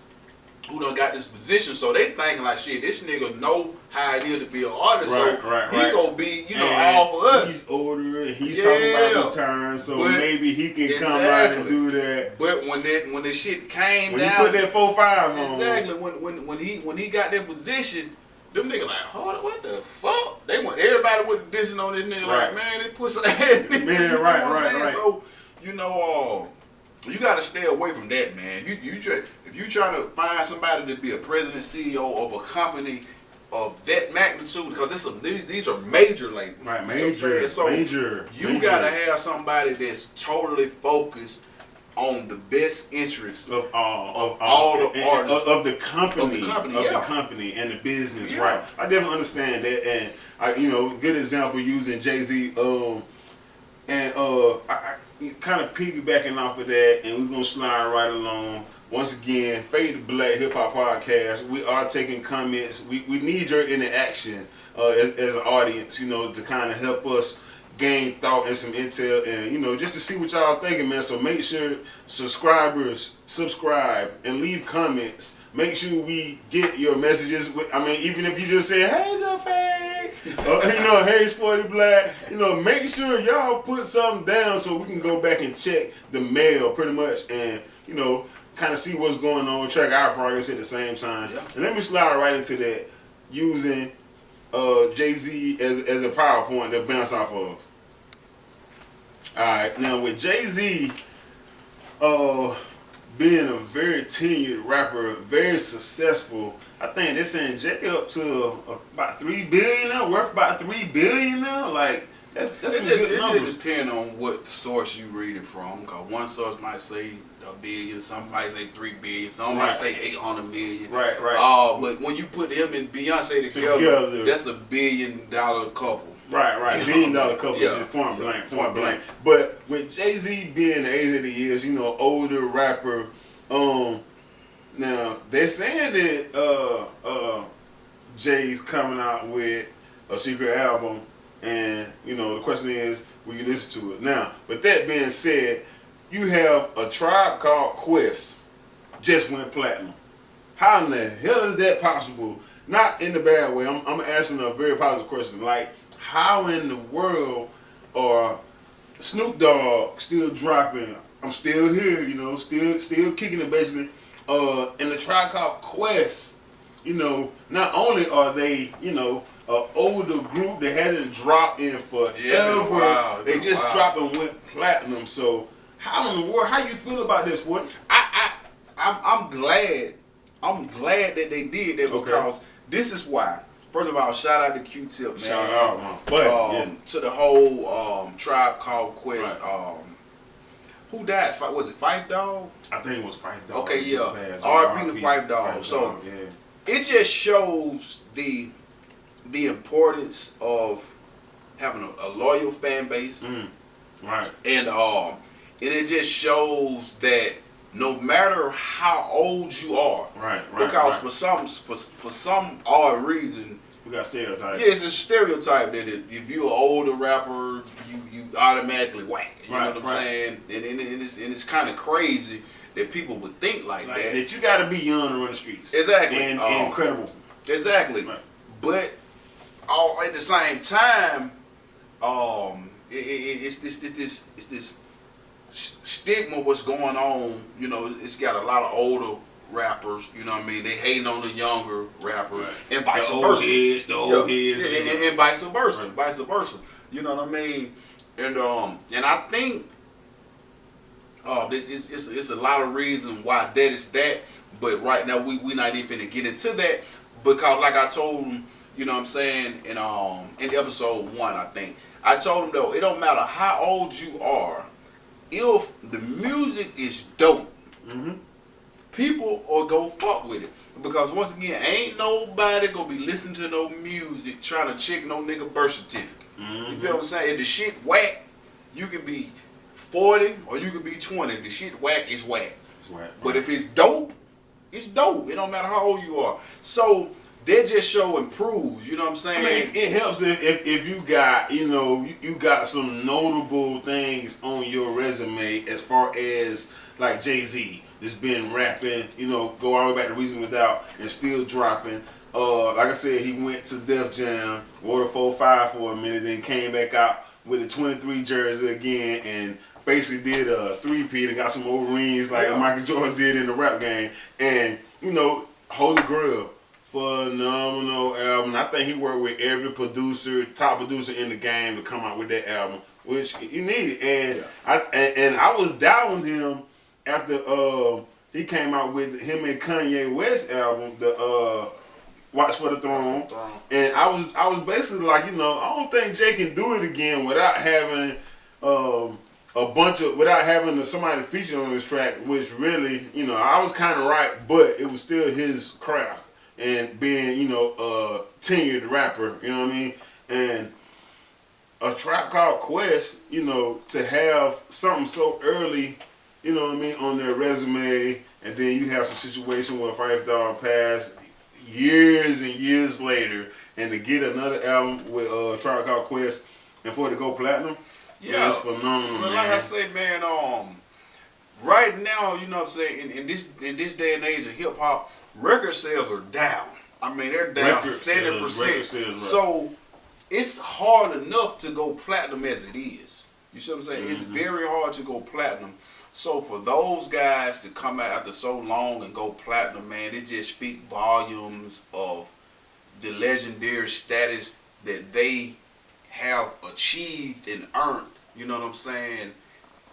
who done got this position, so they thinking like, shit, this nigga know how it is to be an artist, he gonna be, you know,
and
all for us.
He's older, and he's talking about return, so maybe he can come out and do that.
But when the shit came
when
down,
he put that 4-5 on,
exactly, when he got that position, them niggas like, hold on, what the fuck? They want everybody with dissing on this nigga like, man, they put some ass nigga.
Man, right.
So, you know, you got to stay away from that, man. If you trying to find somebody to be a president, CEO of a company of that magnitude, because these are major labels.
Right, major.
So you got to have somebody that's totally focused on the best interest of all the artists
of the company,
the
company and the business. Right, I definitely understand that, and I, you know, good example using Jay-Z, and I kind of piggybacking off of that, and we're gonna slide right along. Once again, Fade to Black Hip Hop Podcast. We are taking comments. We need your interaction as an audience, you know, to kind of help us gain thought and some intel, and you know, just to see what y'all thinking, man. So make sure subscribers subscribe and leave comments. Make sure we get your messages. I mean, even if you just say, hey, Joe Fade, you know, hey, Sporty Black, you know, make sure y'all put something down so we can go back and check the mail pretty much, and you know, kind of see what's going on, track our progress at the same time. And let me slide right into that using Jay-Z as a PowerPoint to bounce off of. Alright, now with Jay-Z being a very tenured rapper, very successful, I think they're saying Jay up to about $3 billion now, worth about $3 billion now. Like that's some good numbers.
It depends on what source you read it from. Cause one source might say $1 billion, some might say $3 billion, some might say 800 million.
Right.
But when you put him and Beyonce together, that's $1 billion couple.
Right. $1 billion couple, just point blank. But with Jay-Z being the age that he is, you know, older rapper, now they're saying that Jay's coming out with a secret album, and you know, the question is, will you listen to it? Now, with that being said, you have a Tribe Called Quest just went platinum. How in the hell is that possible? Not in the bad way. I'm asking a very positive question. Like, how in the world are Snoop Dogg still dropping? I'm still here, you know, still kicking it basically. And the Tribe Called Quest, you know, not only are they, you know, an older group that hasn't dropped in forever, they just dropped and went platinum. So how in the world, how you feel about this, boy?
I'm glad that they did that because this is why. First of all, shout out to Q-Tip, man.
Shout out, man. But,
to the whole Tribe Called Quest.
Right.
Who died? Was it Phife Dawg?
I think it was Phife Dawg.
Okay, yeah. R.I.P. to Phife Dawg. So it just shows the importance of having a loyal fan base.
Right.
And it just shows that no matter how old you are, because for some odd reason,
we got stereotypes.
Yeah, it's a stereotype that if you're an older rapper, you automatically whack. You know what I'm saying? And it's kind of crazy that people would think like that.
That you got to be young to run the streets.
Exactly.
And incredible.
Exactly. Right. But at the same time, it's this stigma what's going on. You know, it's got a lot of older rappers. You know what I mean? They hating on the younger rappers, and vice versa. The old heads, and vice versa. You know what I mean? And I think it's a lot of reasons why that is that. But right now we not even gonna get into that because, like I told him, you know what I'm saying, in episode 1, I think I told him though, it don't matter how old you are, if the music is dope, people are go fuck with it. Because once again, ain't nobody gonna be listening to no music trying to check no nigga birth certificate. You feel what I'm saying? If the shit whack, you can be 40 or you can be 20. If the shit whack, it's whack.
It's whack.
But if it's dope, it's dope. It don't matter how old you are. So that just show improves, you know what I'm saying?
I mean, it helps if you got, you know, you got some notable things on your resume as far as like Jay-Z that's been rapping, you know, go all the way back to Reason Without and still dropping. Like I said, he went to Def Jam, wore the 4-5 for a minute, then came back out with the 23 jersey again and basically did a 3-peat and got some more rings like Michael Jordan did in the rap game. And, you know, Holy Grail, phenomenal album. I think he worked with every top producer in the game to come out with that album, which you needed. And I was down him after he came out with him and Kanye West album, the Watch for the Throne. And I was basically like, you know, I don't think Jay can do it again without having without having somebody featured on this track, which really, you know, I was kind of right, but it was still his craft. And being, you know, a tenured rapper, you know what I mean? And a Tribe Called Quest, you know, to have something so early, you know what I mean, on their resume, and then you have some situation where Phife Dawg passed years and years later, and to get another album with Tribe Called Quest and for it to go platinum, it's phenomenal, man.
Like I say, man, right now, you know what I'm saying, in this day and age of hip hop, record sales are down. I mean, they're down 70%. So it's hard enough to go platinum as it is. You see what I'm saying? It's very hard to go platinum. So for those guys to come out after so long and go platinum, man, it just speaks volumes of the legendary status that they have achieved and earned. You know what I'm saying?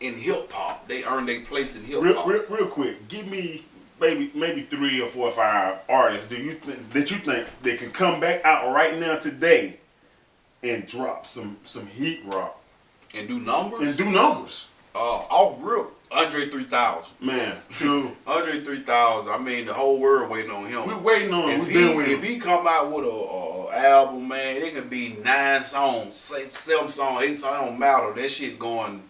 In hip hop, they earned their place in hip hop.
Real quick, give me maybe 3 or 4 or 5 artists do you think they can come back out right now today and drop some heat rock
and do numbers? Off rip, Andre 3000.
Man, true.
Andre 3000. I mean, the whole world waiting on him.
We're waiting on him.
If he come out with a album, man, it could be 9 songs, 7 songs, 8 songs. It don't matter. That shit going.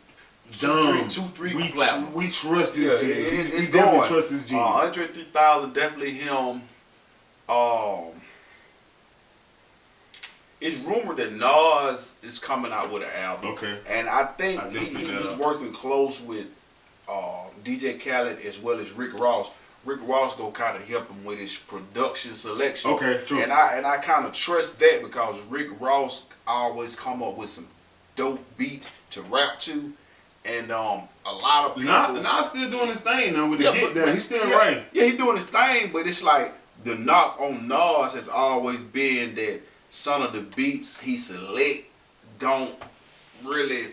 2-3 platinum.
We trust his genius.
It's
we
going.
Definitely trust his genius.
Andre 3000, definitely him. It's rumored that Nas is coming out with an album.
Okay.
And I think he's working close with DJ Khaled as well as Rick Ross. Rick Ross gonna kind of help him with his production selection.
Okay, true.
And I kind of trust that because Rick Ross always come up with some dope beats to rap to. And a lot of people.
Nas still doing his thing though with the get down. He's still right.
Yeah, he's doing his thing, but it's like the knock on Nas has always been that some of the beats he select don't really,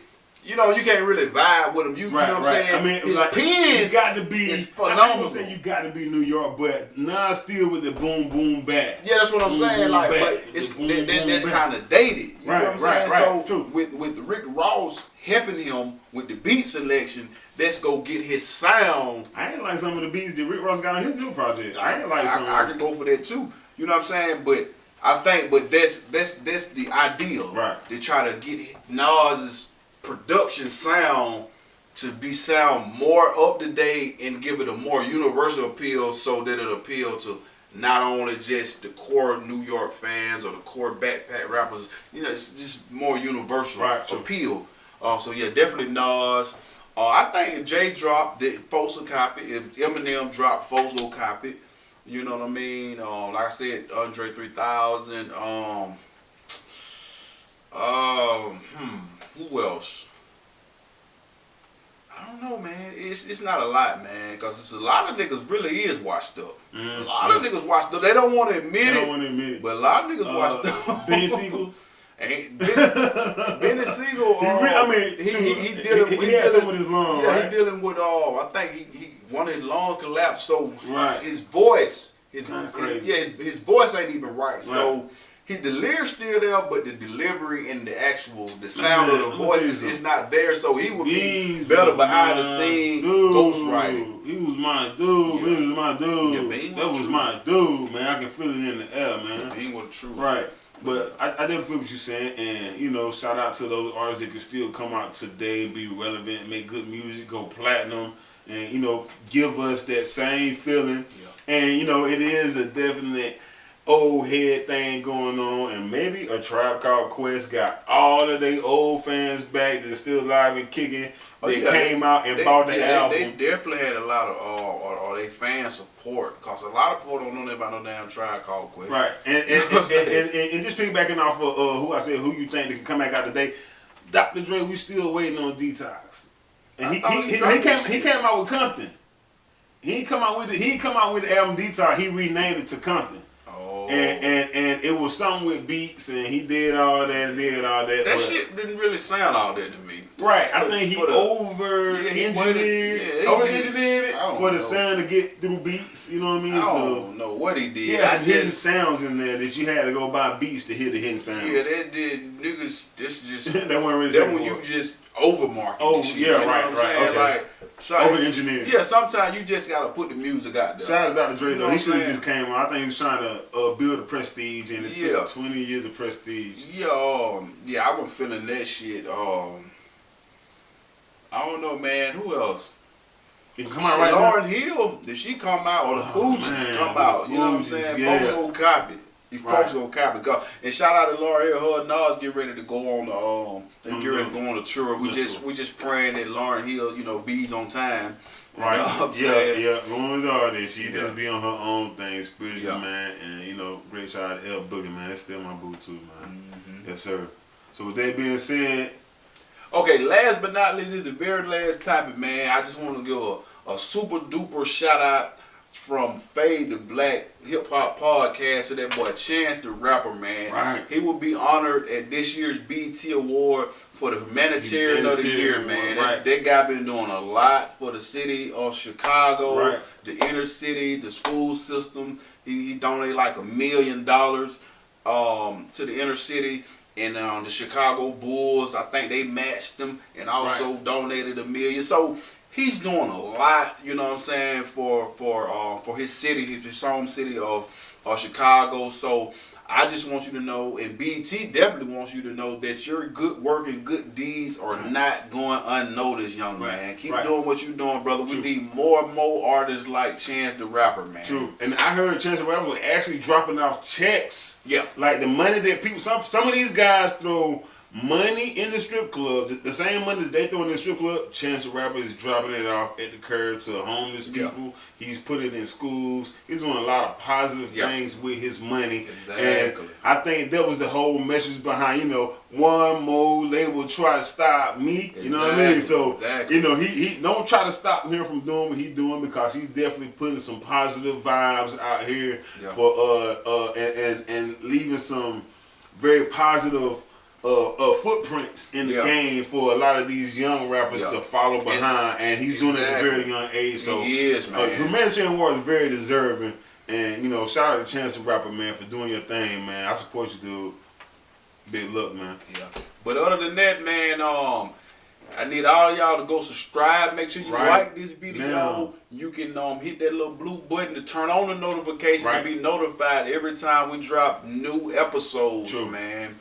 you know, you can't really vibe with him. You know what I'm saying?
I mean,
his
like,
pen
you got to be
is phenomenal.
Say you got to be New York, but Nas still with the boom boom back.
Yeah, that's what I'm saying. Like, but it's that's kind of dated. You know what I'm saying? So with Rick Ross helping him with the beat selection, let's go get his sound.
I ain't like some of the beats that Rick Ross got on his new project. I ain't like some.
I can go for that too. You know what I'm saying? But I think, that's the ideal.
Right.
To try to get Nas's production sound to be sound more up to date and give it a more universal appeal, so that it appeal to not only just the core New York fans or the core backpack rappers. You know, it's just more universal appeal. So yeah, definitely Nas. I think if Jay dropped, that folks will copy. If Eminem dropped, folks will copy. You know what I mean? Like I said, Andre 3000. Who else? I don't know, man. It's not a lot, man, because it's a lot of niggas really is washed up. A lot of niggas washed up. They don't want to admit it. But a lot of niggas washed up.
Benny Siegel.
Benny Siegel.
He had some with his lungs.
Yeah,
right?
he dealing with. I think he one of his lungs collapsed, so his voice, his voice ain't even right. So the lyrics still there, but the delivery and the sound of the voices is not there. So he would be better behind the scene ghostwriting.
He was my dude.
Yeah.
He was my dude.
Yeah,
that was my dude, man. I can feel it in the air, man.
Being was true.
Right. But I definitely feel what you're saying, and you know, shout out to those artists that can still come out today, be relevant, make good music, go platinum, and you know, give us that same feeling. Yeah. And you know, it is a definite old head thing going on, and maybe a Tribe Called Quest got all of their old fans back that's still alive and kicking. They came out and bought the album.
They definitely had a lot of or they fan support, because a lot of people don't know nothing about no damn Tribe Called Quest.
Right, and just piggybacking off of who you think that can come back out today, Dr. Dre, we still waiting on Detox, and he came out with Compton. He come out with the album Detox. He renamed it to Compton. And it was something with beats, and he did all that.
That shit didn't really sound all that to me.
Right, I think he over-engineered it for the sound to get through beats. You know what I mean?
I don't know what he did.
He had some hidden sounds in there that you had to go buy beats to hear the hidden sounds.
Yeah, that did niggas. This just
that wasn't really.
That when you just overmarket.
Oh
shit,
yeah,
you know
right. Okay.
Like,
over-engineered.
Yeah, sometimes you just gotta put the music out there.
Shout out to Dr. Dre though. He should have just came on. I think he was trying to build a prestige, and it took 20 years of prestige.
Yeah, I wasn't feeling that shit. I don't know, man. Who else?
Come out right
Lauryn Hill, did she come out, or the Fugees come out? You know what I'm saying? Folks gonna copy. Folks gonna copy. And shout out to Lauryn Hill. Her and Nas get ready to go on the tour. We just praying that Lauryn Hill, you know, be's on time.
Right.
You know what I'm saying?
Yeah. Woman's artist. She just be on her own thing, spiritual, man. And you know, great shout out to L Boogie, man. That's still my boo too, man. Mm-hmm. Yes, sir. So with that being said.
Okay, last but not least, the very last topic, man. I just want to give a super duper shout out from Fade to Black Hip Hop Podcast to that boy Chance the Rapper, man.
Right.
He will be honored at this year's BET Award for the Humanitarian of the Year, man.
Right.
That guy been doing a lot for the city of Chicago, the inner city, the school system. He donated like $1 million to the inner city. And the Chicago Bulls, I think they matched him and also donated $1 million. So he's doing a lot, you know what I'm saying, for his city, his home city of Chicago. So I just want you to know, and BT definitely wants you to know, that your good work and good deeds are not going unnoticed, young man. Keep doing what you're doing, brother. We need more and more artists like Chance the Rapper, man.
True. And I heard Chance the Rapper was actually dropping off checks.
Yeah.
Like the money that people, some of these guys throw money in the strip club, the same money that they throw in the strip club, Chance the Rapper is dropping it off at the curb to homeless people. He's putting it in schools. He's doing a lot of positive things with his money. Exactly. And I think that was the whole message behind, you know, one more label try to stop me. You know what I mean? So, you know, he don't try to stop him from doing what he's doing, because he's definitely putting some positive vibes out here for and leaving some very positive footprints in the game for a lot of these young rappers to follow behind, and he's doing it at a very young age. So
he is, man.
Humanitarian Award is very deserving, and you know, shout out to Chance the Rapper, man, for doing your thing, man. I support you, dude. Big look, man.
Yeah. But other than that, man, I need all of y'all to go subscribe. Make sure you like this video. Man. You can hit that little blue button to turn on the notification to be notified every time we drop new episodes, man.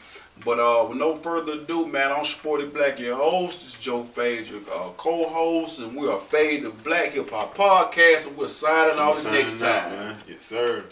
But with no further ado, man, I'm Sporty Blacc, your host. This is Joe Fade, your co-host, and we are Fade the Blacc Hip Hop Podcast, and we're signing off the next time.
Man. Yes, sir.